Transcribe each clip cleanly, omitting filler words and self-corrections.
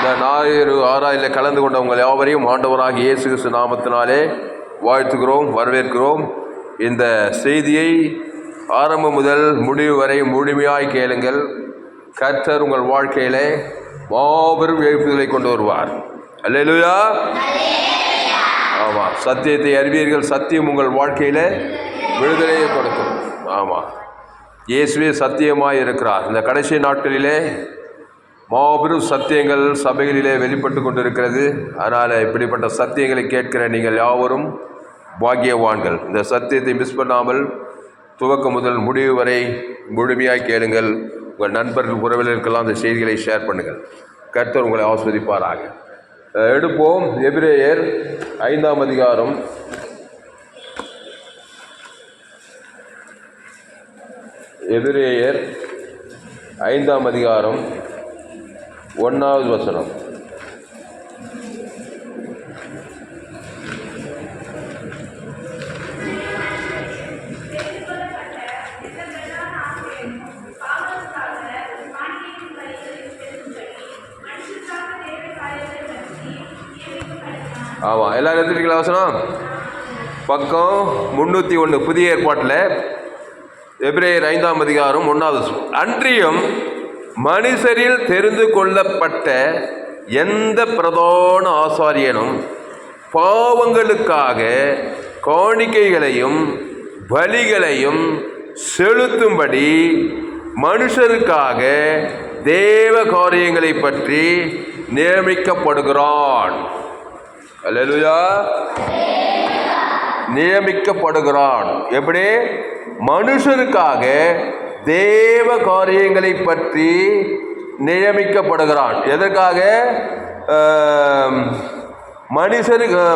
இந்த ஞாயிறு ஆராயில் கலந்து கொண்ட உங்கள் யாவரையும் ஆண்டவராக இயேசு கிறிஸ்து நாமத்தினாலே வாழ்த்துகிறோம், வரவேற்கிறோம். இந்த செய்தியை ஆரம்பம் முதல் முடிவு வரை முழுமையாய் கேளுங்கள். கர்த்தர் உங்கள் வாழ்க்கையிலே மாபெரும் எழுப்புதலை கொண்டு வருவார். அல்லேலூயா. ஆமாம், சத்தியத்தை அறிவீர்கள், சத்தியம் உங்கள் வாழ்க்கையில் விடுதலையை கொடுக்கும். ஆமாம், இயேசுவே சத்தியமாய் இருக்கிறார். இந்த கடைசி நாட்களிலே மாபெரும் சத்தியங்கள் சபைகளிலே வெளிப்பட்டு கொண்டிருக்கிறது. அதனால் இப்படிப்பட்ட சத்தியங்களை கேட்கிற நீங்கள் யாவரும் பாக்கியவான்கள். இந்த சத்தியத்தை மிஸ் பண்ணாமல் துவக்கம் முதல் முடிவு வரை முழுமையாக கேளுங்கள். உங்கள் நண்பர்கள் உறவினருக்கெல்லாம் அந்த செய்திகளை ஷேர் பண்ணுங்கள். கர்த்தர் உங்களை ஆஸ்வதிப்பாராக. எடுப்போம் எபிரேயர் 5ஆம் அதிகாரம். எபிரேயர் 5ஆம் அதிகாரம் 1வது வசனம். ஆமாம், எல்லாரும் எடுத்துட்டீங்களா? வசனம் பக்கம் 301 புதிய ஏற்பாட்டில் எபிரேயர் 5ஆம் அதிகாரம் 1வது. அன்றியும் மனுஷரில் தெரிந்து கொள்ளப்பட்ட எந்த பிரதான ஆசாரியனும் பாவங்களுக்காக காணிக்கைகளையும் பலிகளையும் செலுத்தும்படி மனுஷருக்காக தேவ காரியங்களை பற்றி நியமிக்கப்படுகிறான். அல்லேலூயா. நியமிக்கப்படுகிறான். எப்படி? மனுஷருக்காக தேவ காரியங்களை பற்றி நியமிக்கப்படுகிறான். எதற்காக?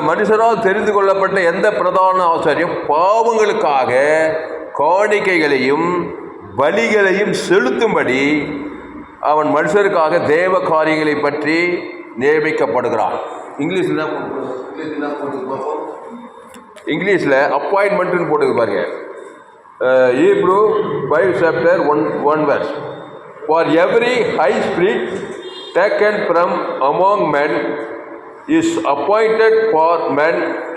மனுஷரால் தெரிந்து கொள்ளப்பட்ட எந்த பிரதான ஆசாரியம் பாவங்களுக்காக காணிக்கைகளையும் பலிகளையும் செலுத்தும்படி அவன் மனுஷருக்காக தேவ காரியங்களை பற்றி நியமிக்கப்படுகிறான். இங்கிலீஷில் அப்பாயின்மெண்ட்னு போட்டுக்கு பாருங்க. Hebrew 5 chapter 1 verse. For every high spirit taken from among men is appointed for men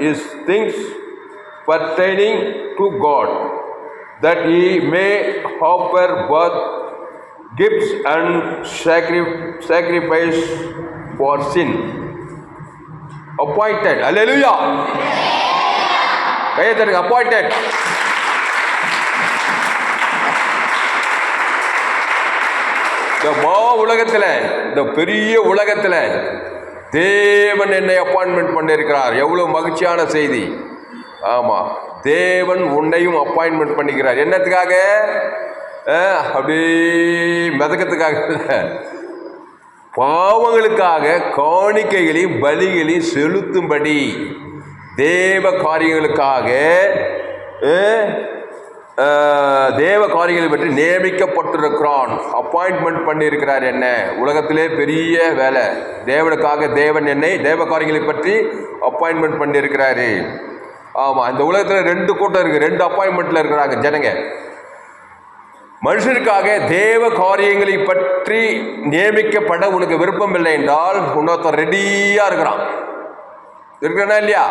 is things pertaining to God, that he may offer both gifts and sacrifice for sin. Appointed. Hallelujah. கையெழுத்து. appointed. இந்த உலகத்தில், இந்த பெரிய உலகத்தில் தேவன் என்னை appointment பண்ணியிருக்கிறார். எவ்வளோ மகிழ்ச்சியான செய்தி. ஆமாம், தேவன் உன்னையும் அப்பாயின்மெண்ட் பண்ணிக்கிறார். என்னத்துக்காக? அப்படி மிதக்கத்துக்காக, பாவங்களுக்காக காணிக்கைகளையும் பலிகளையும் செலுத்தும்படி தேவ காரியங்களுக்காக தேவ காரியங்களை பற்றி நியமிக்கப்பட்டிருக்கிறான். அப்பாயின்மெண்ட் பண்ணியிருக்கிறார். என்ன உலகத்திலே பெரிய வேலை. தேவனுக்காக தேவன் என்னை தேவ காரியங்களை பற்றி அப்பாயின்மெண்ட் பண்ணியிருக்கிறாரு. ஆமாம், இந்த உலகத்தில் 2 கூட்டம் இருக்குது. 2 அப்பாயின்மெண்ட்டில் இருக்கிறாங்க ஜனங்க. மனுஷருக்காக தேவ காரியங்களை பற்றி நியமிக்கப்பட உனக்கு விருப்பம் இல்லை என்றால் இன்னொருத்தன் ரெடியாக இருக்கிறான். இருக்கிறனா இல்லையா?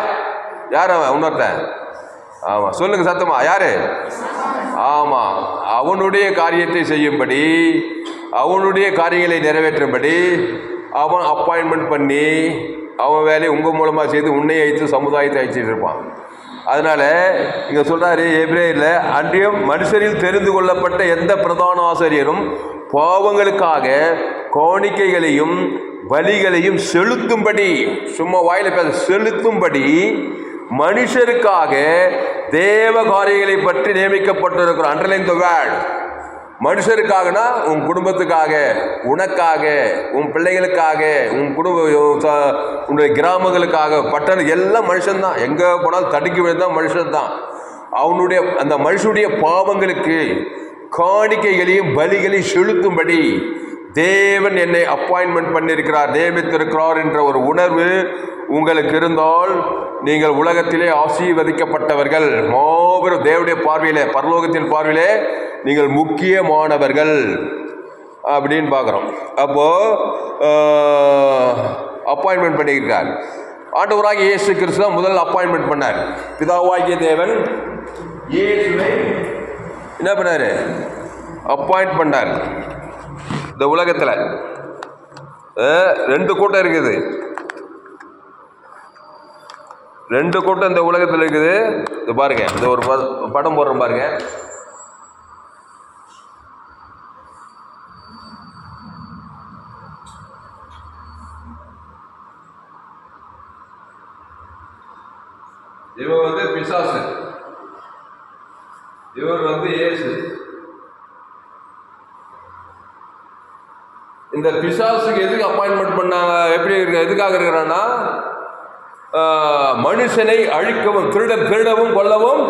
யார் அவன்? இன்னொருத்தன். ஆமாம், சொல்லுங்க சத்தமா. யாரு? ஆமாம், அவனுடைய காரியத்தை செய்யும்படி, அவனுடைய காரியங்களை நிறைவேற்றும்படி அவன் அப்பாயின்மெண்ட் பண்ணி அவன் வேலையை உங்கள் மூலமாக செய்து உன்னை அழைத்து சமுதாயத்தை அழைச்சிட்டு இருப்பான். அதனால் இங்கே சொல்கிறாரு எபிரேயரில், அன்றியும் மனுஷரில் தெரிந்து கொள்ளப்பட்ட எந்த பிரதான ஆசாரியரும் பாவங்களுக்காக காணிக்கைகளையும் பலிகளையும் செலுத்தும்படி, சும்மா வாயில் பேச, செலுத்தும்படி மனுஷருக்காக தேவ காரியங்களை பற்றி நியமிக்கப்பட்டிருக்கிறோம். அண்டர்லைன் தி வேர்ட். மனுஷருக்காகனா உன் குடும்பத்துக்காக, உனக்காக, உன் பிள்ளைகளுக்காக, உன் உன்னுடைய கிராமங்களுக்காக, பட்டணம் எல்லாம் மனுஷன்தான். எங்கே போனாலும் தடுக்கி விழுந்தான் மனுஷன்தான். அவனுடைய அந்த மனுஷனுடைய பாவங்களுக்கு காணிக்கைகளையும் பலிகளையும் செலுத்தும்படி தேவன் என்னை அப்பாயின்மெண்ட் பண்ணியிருக்கிறார், நியமித்திருக்கிறார் என்ற ஒரு உணர்வு உங்களுக்கு இருந்தால் நீங்கள் உலகத்திலே ஆசீர்வதிக்கப்பட்டவர்கள். மாபெரும் தேவனுடைய பார்வையிலே, பரலோகத்தின் பார்வையிலே நீங்கள் முக்கியமானவர்கள். அப்படின்னு பார்க்குறோம். அப்போது அப்பாயின்மெண்ட் பண்ணியிருக்கார். ஆண்டவராகிய இயேசு கிறிஸ்து தான் முதல் அப்பாயின்மெண்ட் பண்ணார். பிதாவாகிய தேவன் இயேசுவை என்ன பண்ணார்? அப்பாயிண்ட் பண்ணார். இந்த உலகத்தில் 2 கூட்டம் இருக்குது. 2 கூட்டம் இந்த உலகத்தில் இருக்குது. இது பாருங்க, இந்த ஒரு படம் போடுறோம் பாருங்க. இவர் வந்து பிசாசு, இவர் வந்து இயேசு. இந்த பிசாசுக்கு எதுக்கு அப்பாயின்மெண்ட் பண்ணாங்க? எப்படி இருக்க? எதுக்காக இருக்கிறான்னா, மனுஷனை அழிக்கவும் திருடவும் கொல்லவும்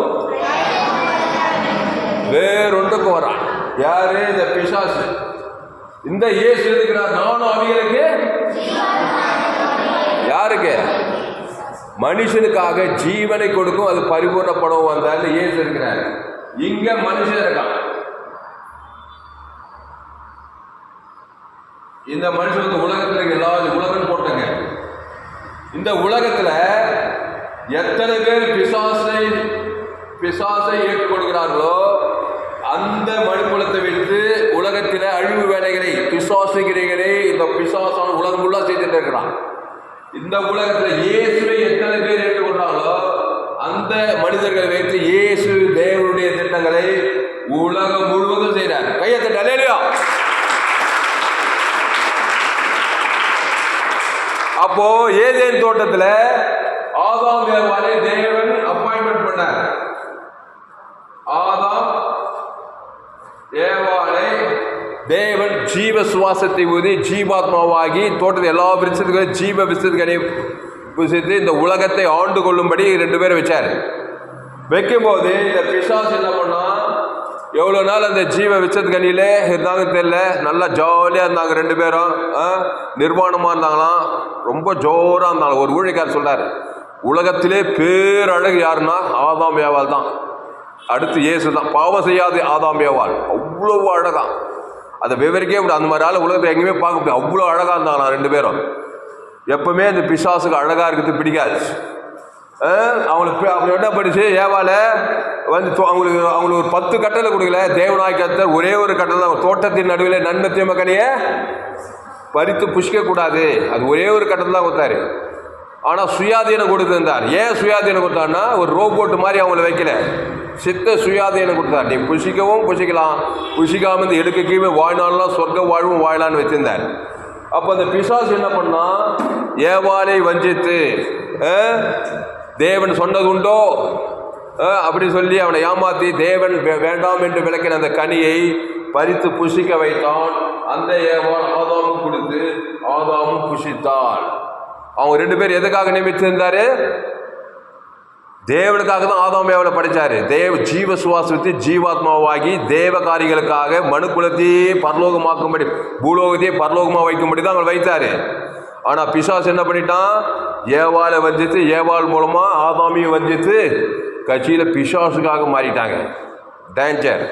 வேறொன்றுக்கும் வரான். யாரு? இந்த பிசாசு. இந்த இயேசு இருக்கிறார். நானும் அவிகளுக்கு, யாருக்கு? மனுஷனுக்காக ஜீவனை கொடுக்கும், அது பரிபூர்ணப்படம் வந்தால் இயேசு இருக்கிறார். இங்க மனுஷன் இருக்கான். இந்த மனுஷன் வந்து உலகத்தில் எல்லா உலகம் போட்டங்க. இந்த உலகத்துல எத்தனை பேர் பிசாசை ஏற்றுக்கொள்கிறார்களோ அந்த மனுக்குலத்தை வைத்து உலகத்தில அழிவு வேலைகளை பிசாசுகிறீர்களே இந்த பிசாசான உலகம் ஃபுல்லா செய்துட்டு இருக்கிறான். இந்த உலகத்துல இயேசுவை எத்தனை பேர் ஏற்றுக்கொண்டாங்களோ அந்த மனிதர்களை வைத்து இயேசு தேவனுடைய திட்டங்களை உலகம் முழுவதும் செய்கிறார். கையத்தட்ட அல்லேலூயா. அப்போ ஏதேன் தோட்டத்துல ஆதாம் ஏவாளை தேவன் அப்பாயின்மெண்ட் பண்ணார். ஆதாம் ஏவாளை தேவன் ஜீவ சுவாசத்தை ஊதி ஜீவாத்மாவாகி தோட்டத்தில் எல்லா விருட்சத்துக்கும் ஜீவ விருட்சத்துக்கனை புசித்து இந்த உலகத்தை ஆண்டு கொள்ளும்படி 2 பேரை வச்சார். வைக்கும்போது இந்த பிசாசு என்ன பண்ணா, எவ்வளோ நாள் அந்த ஜீவ விருட்சத்துக்கனியிலே இருந்தாங்க தெரியல, நல்லா ஜாலியாக இருந்தாங்க 2 பேரும், நிர்வாணமாக இருந்தாங்களாம், ரொம்ப ஜோராக இருந்தாங்க. ஒரு ஊழியக்காரர் சொல்றாரு, உலகத்திலே பேரழகு யாருன்னா ஆதாம் ஏவாள் தான், அடுத்து இயேசு தான். பாவம் செய்யாது ஆதாம் ஏவாள், அவ்வளவு அழகா, அதை விவரிக்கவே முடியாது. அந்த மாதிரி ஆள் உலகத்தை எங்கேயுமே பார்க்க முடியாது, அவ்வளோ அழகாக இருந்தாங்களாம் 2 பேரும். எப்பவுமே இந்த பிசாசுக்கு அழகாக இருக்கிறது பிடிக்காது. அவங்களுக்கு அப்படி என்ன படிச்சு ஏவால வந்து அவங்களுக்கு ஒரு 10 கட்டளை கொடுக்கல. தேவனாய் கர்த்தர் ஒரே ஒரு கட்டளை தான், தோட்டத்தின் நடுவில் நன்மை தீமை கனியை பறித்து புஷ்க கூடாது, அது ஒரே ஒரு கட்டளை தான் கொடுத்தாரு. ஆனால் சுயாதீனம் கொடுத்திருந்தார். ஏன் சுயாதீனம் கொடுத்தாருன்னா, ஒரு ரோபோட்டு மாதிரி அவங்கள வைக்கல, சித்த சுயாதீனம் கொடுத்தார். நீ புஷிக்கவும் புஷிக்கலாம், புஷிக்காம இந்த எடுக்க கீழே வாழ்நாள்லாம் சொர்க்க வாழ்வும் வாழலான்னு வச்சிருந்தார். அப்போ அந்த பிசாசு என்ன பண்ணா, ஏவாளை வஞ்சித்து தேவன் சொன்னது உண்டோ அப்படி சொல்லி அவனை ஏமாத்தி தேவன் வேண்டாம் என்று விளக்கின அந்த கனியை பறித்து புசிக்க வைத்தான். அந்த ஏவாள் ஆதாமும் கொடுத்து ஆதாமும் புசித்தாள். அவங்க 2 பேர் எதுக்காக நியமித்திருந்தாரு? தேவனுக்காக தான் ஆதாம் ஏவாளை படைச்சாரு. ஜீவ சுவாசத்தை ஜீவாத்மாவாகி தேவ காரியங்களுக்காக மனுக்குலத்தையே பரலோகமாக்கும்படி, பூலோகத்தையே பரலோகமாக வைக்கும்படி தான் அவங்க வைத்தாரு. ஆனா பிசாசு என்ன பண்ணிட்டான், ஏவாளை வஞ்சித்து ஏவாள் மூலமா ஆதாமியும் வஞ்சித்து கட்சியில பிசாசுக்காக மாறிட்டாங்க. டேஞ்சர்.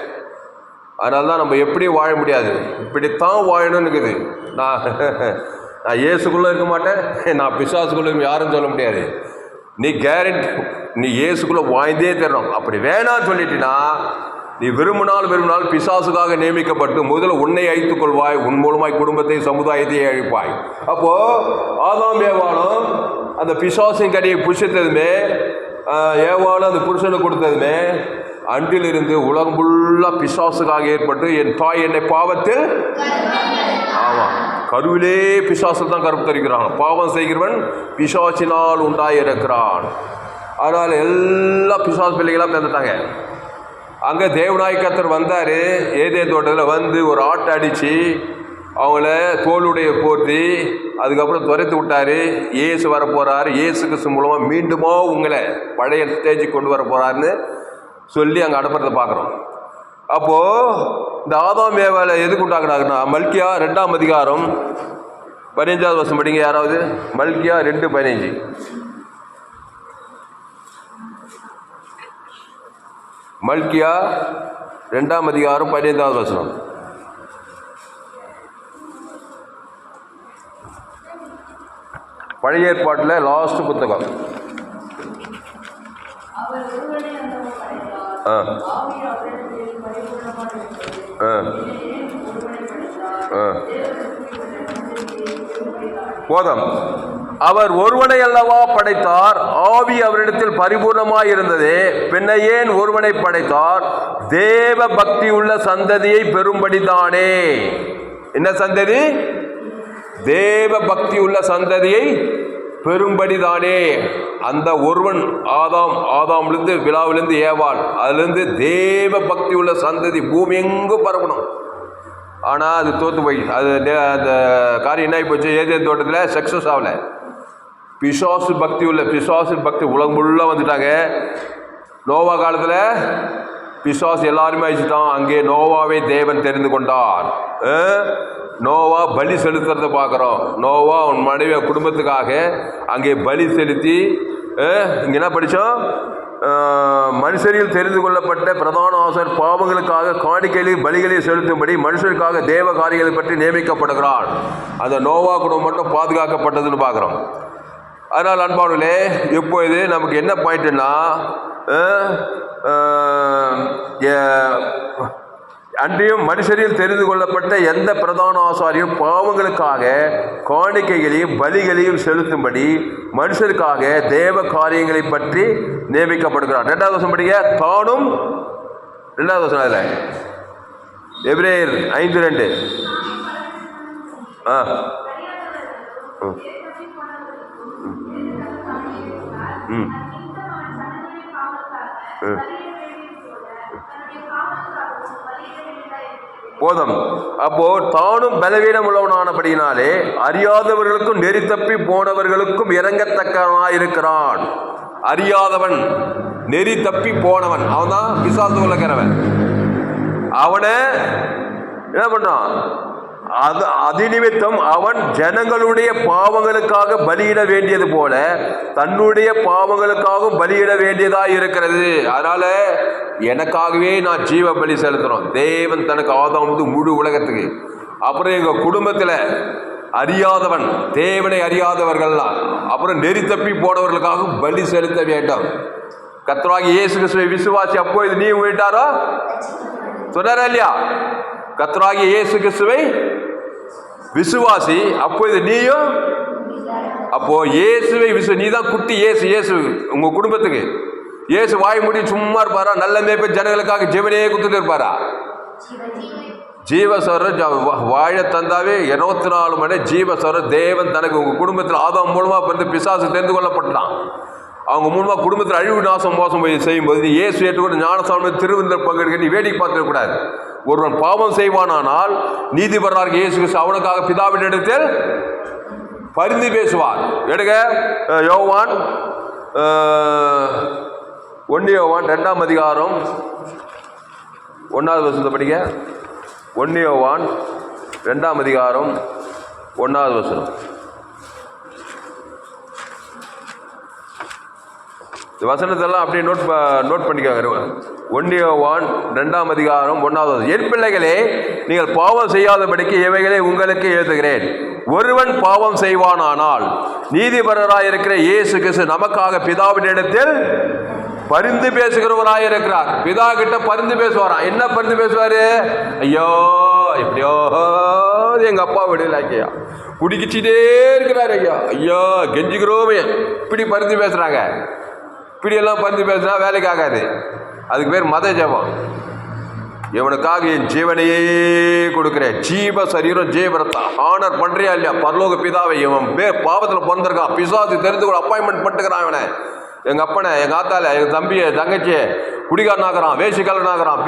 அதனால தான் நம்ம எப்படியும் வாழ முடியாது, இப்படித்தான் வாழணும்னு இருக்குது. நான் இயேசுக்குள்ள இருக்க மாட்டேன், நான் பிசாசுக்குள்ள யாரும் சொல்ல முடியாது. நீ கேரண்டி, நீ இயேசுக்குள்ள வாழ்ந்தே தரணும். அப்படி வேணான்னு சொல்லிட்டீங்கன்னா நீ விரும்பினால் பிசாசுக்காக நியமிக்கப்பட்டு முதல்ல உன்னை அழித்துக் கொள்வாய், உன் மூலமாய் குடும்பத்தை சமுதாயத்தை அழிப்பாய். அப்போ ஆதாம் ஏவாளும் அந்த பிசாசின் கனியை புஷித்ததுமே, ஏவாளும் அந்த புருஷனுக்கு கொடுத்ததுமே, அன்றிலிருந்து உலகம் ஃபுல்லாக பிசாசுக்காக ஏற்பட்டு என் தாய் என்னை பாவத்தில், ஆமாம், கருவிலே பிசாசு தான் கருத்தரிக்கிறான். பாவம் செய்கிறவன் பிசாசினால் உண்டாயிருக்கிறான். அதனால் எல்லா பிசாசு பிள்ளைகளாக பிறந்துட்டாங்க. அங்கே தேவனாய் கர்த்தர் வந்தார். ஏதேன் தோட்டத்தில் வந்து ஒரு ஆட்டை அடித்து அவங்கள தோளுடைய போற்றி அதுக்கப்புறம் துரைத்து விட்டார். இயேசு வர போகிறாரு, இயேசு கிறிஸ்து மூலமாக மீண்டுமோ உங்களை பழைய ஸ்டேஜுக்கு கொண்டு வர போகிறாருன்னு சொல்லி அங்கே அனுப்புறதை பார்க்குறோம். அப்போது இந்த ஆதாம் ஏவாளை எதுக்கு உண்டாக்குறாங்கன்னா, மல்கியா 2ஆம் அதிகாரம் 15வது வசனம் படிங்க யாராவது. மல்கியா 2:15. மல்கியா 2ஆம் அதிகாரம் 15வது வசனம். பழைய ஏற்பாட்டில் லாஸ்ட் புத்தகம். போதம். அவர் ஒருவனை அல்லவா படைத்தார், ஆவி அவரிடத்தில் பரிபூர்ணமாய் இருந்தது, பின்ன ஏன் ஒருவனை படைத்தார்? தேவ பக்தி உள்ள சந்ததியை பெறும்படிதானே. என்ன சந்ததி? தேவ பக்தி உள்ள சந்ததியை பெரும்படிதானே. அந்த ஒருவன் ஆதாம்லேருந்து விழாவிலிருந்து ஏவாள், அதுலேருந்து தேவ பக்தி உள்ள சந்ததி பூமி எங்கும் பரவணும். ஆனால் அது தோற்று போய் அது அந்த காரியம் என்ன ஆகி போச்சு? ஏதேன் தோட்டத்தில் சக்ஸஸ் ஆகலை. பிசாசு பக்தி உலகம் ஃபுல்லாக வந்துட்டாங்க. நோவா காலத்தில் பிசாசு எல்லாருமே அழிச்சிட்டான். அங்கே நோவாவை தேவன் தெரிந்து கொண்டார். நோவா பலி செலுத்துறத பார்க்குறோம். நோவா உன் மனைவி குடும்பத்துக்காக அங்கே பலி செலுத்தி, இங்கே என்ன படித்தோம்? மனுஷரில் தெரிந்து கொள்ளப்பட்ட பிரதான ஆசாரியர் பாவங்களுக்காக காணிக்கையிலும் பலிகளையும் செலுத்தும்படி மனுஷருக்காக தேவ காரியங்களை பற்றி நியமிக்கப்படுகிறான். அந்த நோவா குடும்பம் மட்டும் பாதுகாக்கப்பட்டதுன்னு பார்க்குறோம். அதனால் அன்பானவர்களே, இப்போது நமக்கு என்ன பாயிண்ட்டுன்னா, அன்றையும் மனுஷரில் தெரிந்து கொள்ளப்பட்ட எந்த பிரதான ஆசாரியும் பாவங்களுக்காக காணிக்கைகளையும் பலிகளையும் செலுத்தும்படி மனுஷருக்காக தேவ காரியங்களை பற்றி நியமிக்கப்படுகிறார். 2வது வசனம் படிக்க. தானும் 2வது வசனம் அதில் எபிரேயர் 5:2. போதும். அப்போ தானும் பலவீனம் உள்ளவனானபடினாலே அறியாதவர்களுக்கும் நெறி தப்பி போனவர்களுக்கும் இறங்கத்தக்கவனாயிருக்கிறான். அறியாதவன், நெறி தப்பி போனவன், அவன் தான் பிசாசு உலகிறவன். அவனை என்ன பண்றான்? அது நிமித்தம் அவன் ஜனங்களுடைய பாவங்களுக்காக பலியிட வேண்டியது போல தன்னுடைய பாவங்களுக்காகவும் பலியிட வேண்டியதாக இருக்கிறது. அதனால எனக்காகவே நான் ஜீவ பலி செலுத்துறோம். தேவன் தனக்கு ஆதாம் முழு உலகத்துக்கு. அப்புறம் எங்கள் குடும்பத்தில் அறியாதவன், தேவனை அறியாதவர்கள்லாம், அப்புறம் நெறி தப்பி போனவர்களுக்காக பலி செலுத்த வேண்டும். கர்த்தராகிய இயேசு கிறிஸ்துவை விசுவாசி அப்போ இது நீ விட்டாரோ சொன்னாரா இல்லையா? கர்த்தராகிய இயேசு கிறிஸ்துவை விசுவாசி, அப்போ இது நீயும். அப்போ இயேசுவை நீ தான் குட்டி இயேசு உங்க குடும்பத்துக்கு. இயேசு வாய் மூடி சும்மா இருப்பாரா? நல்ல மேய்ப்பு ஜனங்களுக்காக ஜீவனையே கொடுத்துட்டு இருப்பாரா? ஜீவஸ்வரர் வாழ தந்தாவே 24 மணி ஜீவஸ்வரர் தேவன் தனக்கு உங்க குடும்பத்தில் ஆதாம் மூலமா வந்து பிசாசு தெரிந்து கொள்ளப்பட்டான். அவங்க மூலமாக குடும்பத்தில் அழிவு நாசம் மோசம் போய் செய்யும்போது இயேசு ஏற்றுக்கொண்டு ஞானஸ்நானம் திருவிருந்தில் பங்கெடுக்க நீ வேடிக்கை பார்த்துடக்கூடாது. ஒருவன் பாவம் செய்வானானால் நீதிபரராக இயேசு கிறிஸ்து அவனுக்காக பிதாவினிடத்தில் பரிந்து பேசுவார். எடுங்க யோவான் 1 யோவான் 2ஆம் அதிகாரம் 1வது வசனத்தை படிக்க. 1 யோவான் 2ஆம் அதிகாரம் 1வது வசனம். வசனத்தெல்லாம் அப்படியே நோட் பண்ணிக்காங்க. 1 யோவான் 2ஆம் அதிகாரம் 1வது வசனம். என் பிள்ளைகளே, நீங்கள் பாவம் செய்யாதபடிக்கு இவைகளை உங்களுக்கு எழுதுகிறேன். ஒருவன் பாவம் செய்வானானால் நீதிபரராயிருக்கிற இயேசு கிறிஸ்து நமக்காக பிதாவினிடத்தில் பரிந்து பேசுகிறவராய் இருக்கிறார். பிதா கிட்ட பரிந்து பேசுவாராம். என்ன பரிந்து பேசுவாரு? ஐயோ எப்படியோ எங்க அப்பா விடல ஐயா, குடிக்கிச்சிட்டே இருக்கிறாரு ஐயா, ஐயா கெஞ்சிக்கிறோமே, இப்படி பரிந்து பேசுறாங்க. இப்படியெல்லாம் பரிந்து பேசுனா வேலைக்கு ஆகாது. அதுக்கு பேர் மத ஜபம். இவனுக்காக என் ஜீவனையே கொடுக்குறேன், ஜீவ சரீரம் ஜீவரத்தை ஆனர் பண்றியா இல்லையா? பரலோக பிதாவை இவன் பாவத்தில் பிறந்திருக்கான், பிசாசு தெரிந்து கூட அப்பாயின்மெண்ட் பண்ணிட்டுக்கிறான். இவனை எங்கள் அப்பனை, எங்கள் ஆத்தால, எங்கள் தம்பியை, தங்கச்சியை குடிகாரனாகிறான், வேசிக்காரனாகிறான்,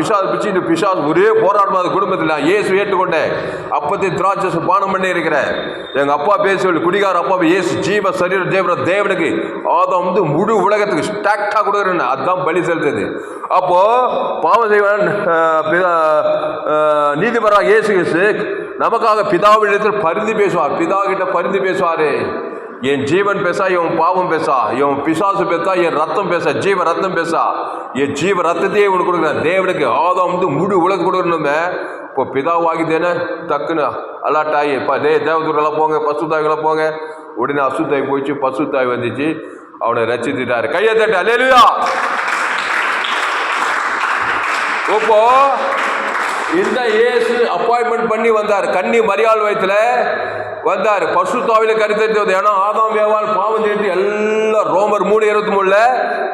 பிசாசு ஒரே போராட்டம் அது குடும்பத்தில். இயேசு ஏற்றுக்கொண்டேன், அப்பத்தை திராட்சை பானம் பண்ணி இருக்கிறேன். எங்கள் அப்பா பேசி குடிகார அப்பாவை இயேசு ஜீவ சரீர தேவனுக்கு ஆதாம் முழு உலகத்துக்கு ஸ்டாக்டாக கொடுக்குறேன்னு அதுதான் பலி செலுத்துது. அப்போ பாவம் செய்வன் நீதிபராக இயேசு கிறிஸ்து நமக்காக பிதாவிடத்தில் பரிந்து பேசுவார். பிதா கிட்ட பரிந்து பேசுவாரு. என் ஜீவன் பேசா, இவன் பாவம் பேசா, இவன் பிசாசு பேசா, என் ரத்தம் பேசா, ஜீவ ரத்தம் பேசா, என் ஜீவ ரத்தத்தையே இவனுக்கு கொடுக்குறேன். தேவனுக்கு ஆதாம் முழு உலகம் கொடுக்கணுமே. இப்போ பிதாவாகிதேனே டக்குன்னு அலாட்டாகி தேவதூர்களெல்லாம் போங்க, பசுதாய்களை போங்க, உடனே அசுத்தாய் போயிடுச்சு, பசுத்தாய் வந்துச்சு, அவனை ரட்சித்துட்டாரு. கையை தட்டு அல்லேலூயா. இப்போ இந்த இயேசு அப்பாயின்மெண்ட் பண்ணி வந்தார். கன்னி மரியாள் வயத்துல வந்தார். பசுத்தாவில கருத்தறிந்தது. ஏன்னா ஆதாம் ஏவாள் பாவம் செய்து எல்லாம் ரோமர் 3:23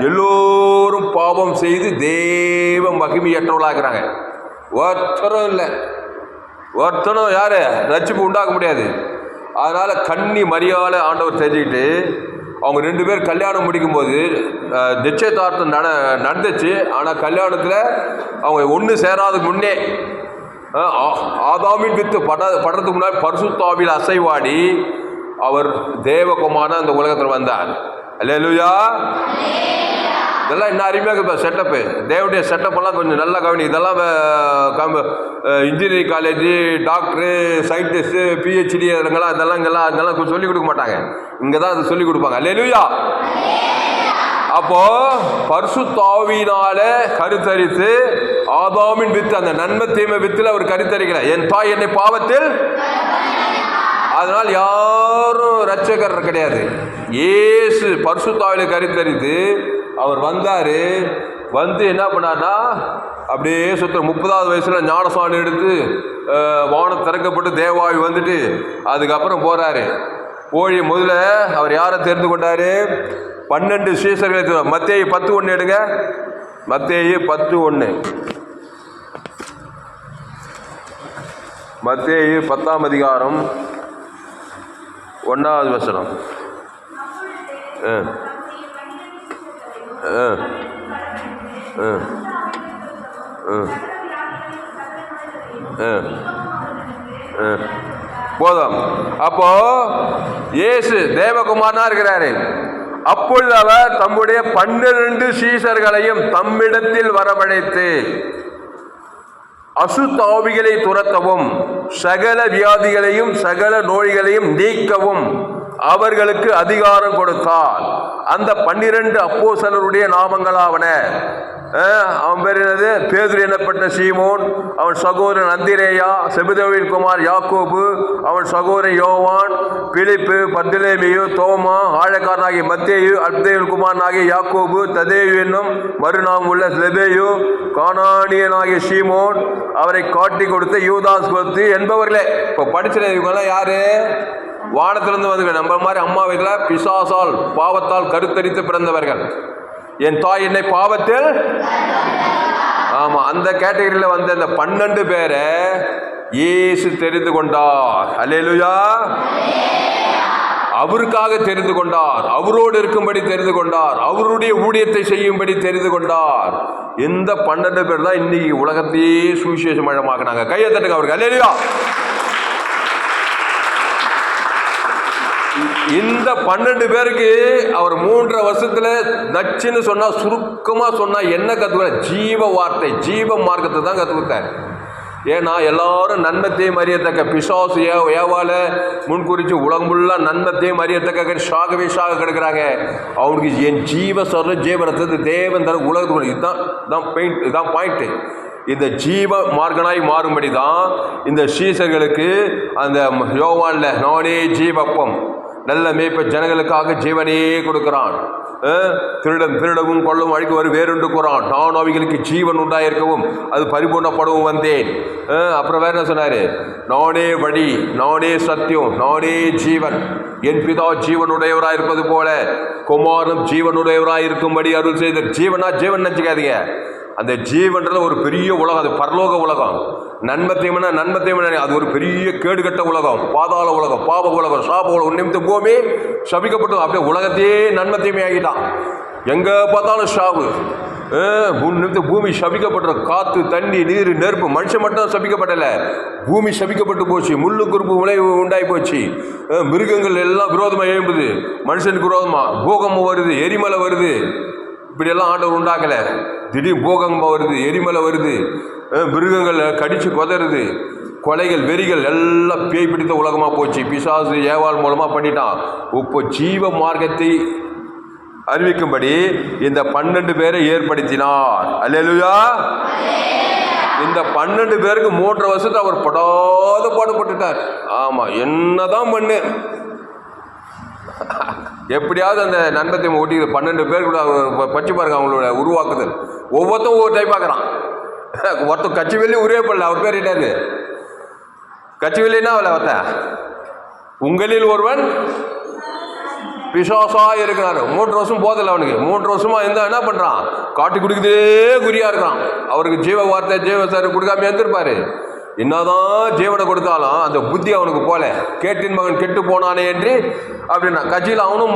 எல்லோரும் பாவம் செய்து தேவ மகிமையற்றவளாகிறாங்க. ஒருத்தரும் இல்லை, ஒருத்தனும் யாரு ரட்சிப்பு உண்டாக்க முடியாது. அதனால கன்னி மரியாதை ஆண்டவர் தெரிஞ்சுக்கிட்டு அவங்க 2 பேர் கல்யாணம் முடிக்கும் போது நிச்சயதார்த்தம் நடந்துச்சு. ஆனால் கல்யாணத்தில் அவங்க ஒன்று சேராதுக்கு முன்னே ஆதாமின் வித்து படுறதுக்கு முன்னாடி பரிசுத்தாவியில் அசைவாடி அவர் தேவகுமாரன் அந்த உலகத்தில் வந்தார். அல்லேலூயா. இதெல்லாம் இன்னும் அருமையாக செட்டப்பு, தேவனுடைய செட்டப்பெல்லாம் கொஞ்சம் நல்லா கவனி. இதெல்லாம் engineering college, doctor, scientist, PhD அதெல்லாம் சொல்லிக் கொடுக்க மாட்டாங்க. இங்கே தான் அது சொல்லிக் கொடுப்பாங்க. அல்லேலூயா. அப்போ பரிசுத்தாவியினால கருத்தரித்து ஆதாமின் வித்து, அந்த நன்மை தீமை வித்துல அவர் கருத்தரிக்கல. என் தாய் என்னை பாவத்தில், அதனால் யாரும் ரட்சகர் கிடையாது. இயேசு பரிசுத்தாவில கருத்தரித்து அவர் வந்தாரு. வந்து என்ன பண்ணார்னா அப்படியே சுத்த 30வது வயசுல ஞானஸ்நானம் எடுத்து வானம் திறக்கப்பட்டு தேவாவி வந்துட்டு அதுக்கப்புறம் போறாரு. போய் முதல்ல அவர் யாரை தெரிந்து கொண்டாரு? 12 சீசர்களை. மத்தேயு 10:1 எடுங்க. மத்தேயு 10:1. மத்தேயு 10ஆம் அதிகாரம் 1வது வசனம். போதும். அப்போ இயேசு தேவகுமாரனா இருக்கிறாரு. அப்பொழுது அவர் தம்முடைய 12 சீசர்களையும் தம்மிடத்தில் வரவழைத்து அசுத்தாவிகளை துரத்தவும் சகல வியாதிகளையும் சகல நோய்களையும் நீக்கவும் அவர்களுக்கு அதிகாரம் கொடுத்தார். அந்த 12 அப்போஸ்தலருடைய நாமங்களாவன: அவன் பேர் என்னது? பேதுரு எனப்பட்ட சீமோன், அவன் சகோதரன் அந்திரேயா, செபதேயுவின் குமார் யாக்கோபு, அவன் சகோதரன் யோவான், பிலிப்பு, பர்தலோமேயு, தோமா, ஆழக்காரனாகிய மத்தேயு, அல்பேயுவின் குமாரனாகிய யாக்கோபு, ததேயு என்னும் மறுநாமம் உள்ள லெபேயு, கானானியனாகிய சீமோன், அவரை காட்டி கொடுத்த யூதாஸ் கொத்து என்பவர்களே. இப்போ படிச்சிட இவங்கெல்லாம் யாரு? வானத்திலிருந்து வந்து நம்ம மாதிரி அம்மா வீட்டில் பிசாசால் பாவத்தால் கருத்தரித்து பிறந்தவர்கள். என் தாய் என்னை பாவத்தில், ஆமா, அந்த கேட்டகரியில் வந்த இந்த 12 பேரை இயேசு தெரிந்து கொண்டார். அல்லேலூயா. அவருக்காக தெரிந்து கொண்டார், அவரோடு இருக்கும்படி தெரிந்து கொண்டார், அவருடைய ஊழியத்தை செய்யும்படி தெரிந்து கொண்டார். இந்த 12 பேர் தான் இன்னைக்கு உலகத்தையே சுவிசேஷமயமாக்குனாங்க. கையை தட்டுங்க அவருக்கு. அல்லேலூயா. இந்த 12 பேருக்கு அவர் 3.5 வருஷத்துல நச்சுன்னு சொன்னா, சுருக்கமா சொன்னா என்ன கத்துக்க? ஜீவ வார்த்தை, ஜீவ மார்க்கத்தை தான் கத்துக்கிட்டார். ஏன்னா எல்லாரும் நன்மத்தையும் அறியத்தக்க, பிசாசு ஏவால முன்குறிச்சு உலகம் ஃபுல்லா நன்மத்தையும் அறியத்தக்க ஷாகவே ஷாக கிடக்குறாங்க. அவனுக்கு என் ஜீவ சொல்ற ஜீவனத்தை தேவன் தர உலகத்துக்கு, இதுதான் பாயிண்ட். இந்த ஜீவ மார்க்கனாய் மாறும்படி தான் இந்த சீசர்களுக்கு அந்த யோவான்ல நானே ஜீவப்பம், நல்ல மேய்ப்ப ஜனங்களுக்காக ஜீவனையே கொடுக்கிறான். திருடவும் கொள்ளவும் அழிக்க வரும் வேறொன்று கூறான், நான் அவைகளுக்கு ஜீவன் உண்டாயிருக்கவும் அது பரிபூர்ணப்படவும் வந்தேன். அப்புறம் வேற என்ன சொன்னாரு? நானே வழி, நானே சத்தியம், நானே ஜீவன். என் பிதா ஜீவனுடையவராயிருப்பது போல குமாரனும் ஜீவனுடையவராயிருக்கும்படி அருள் செய்த. ஜீவனா ஜீவன் நினைச்சுக்காதீங்க. அந்த ஜீவன்றது ஒரு பெரிய உலகம், அது பரலோக உலகம். நன்மத்தையும்னா நன்மத்தையும் அது ஒரு பெரிய கேடுகட்ட உலகம், பாதாள உலகம், பாவ உலகம், சாப உலகம். நிமித்த பூமி சபிக்கப்பட்டு அப்படியே உலகத்தையே நன்மத்தையுமே ஆகிட்டான். எங்க பார்த்தாலும் ஷாவு. நிமித்த பூமி சபிக்கப்பட்ட, காத்து, தண்ணி, நீர், நெருப்பு. மனுஷன் மட்டும் சபிக்கப்படலை, பூமி சபிக்கப்பட்டு போச்சு. முள்ளு குறுப்பு விளைவு உண்டாகி போச்சு. மிருகங்கள் எல்லாம் விரோதமாக எழும்புது, மனுஷனுக்கு விரோதமா. பூகம்பம் வருது, எரிமலை வருது. இப்படியெல்லாம் ஆண்டவர் உண்டாக்கல. திடீர் பூகம்பம் வருது, எரிமலை வருது, மிருகங்கள் கடிச்சு கொதறுது, கொலைகள், வெறிகள் எல்லாம் பேய் பிடித்த உலகமாக போச்சு. பிசாசு ஏவாள் மூலமாக பண்ணிட்டான். இப்போ ஜீவ மார்க்கத்தை அறிவிக்கும்படி இந்த 12 பேரை ஏற்படுத்தினார். அல்லேலூயா. இந்த 12 பேருக்கு 3.5 வருஷத்தை அவர் படாத பாடுபட்டுட்டார். ஆமா, என்னதான் பண்ணு எப்படியாவது அந்த நன்மத்தை ஓட்டி 12 பேர் கூட பச்சு பாருங்க அவங்களோட உருவாக்குதல். ஒவ்வொருத்தரும் ஒவ்வொரு டைப் பார்க்குறான். ஒருத்தர் கட்சி வெளியே உருவே பண்ணல. அவர் பேர் என்னது? கட்சி வெளியேன்னா அவளை ஒருத்த உங்களில் ஒருவன் பிசாசா இருக்கிறாரு. 3 வருஷம் போதில்லை அவனுக்கு. 3 வருஷமா இருந்தா என்ன பண்றான்? காட்டி குடிக்கிறதே குறியா இருக்கிறான். அவருக்கு ஜீவ வார்த்தை ஜீவ சார் கொடுக்காம இருந்திருப்பாரு. என்னதான் ஜீவனை கொடுத்தாலும் அந்த புத்தி அவனுக்கு போல. கேட்டின் மகன் கெட்டு போனானே என்று அப்படின்னா கட்சியில் அவனும்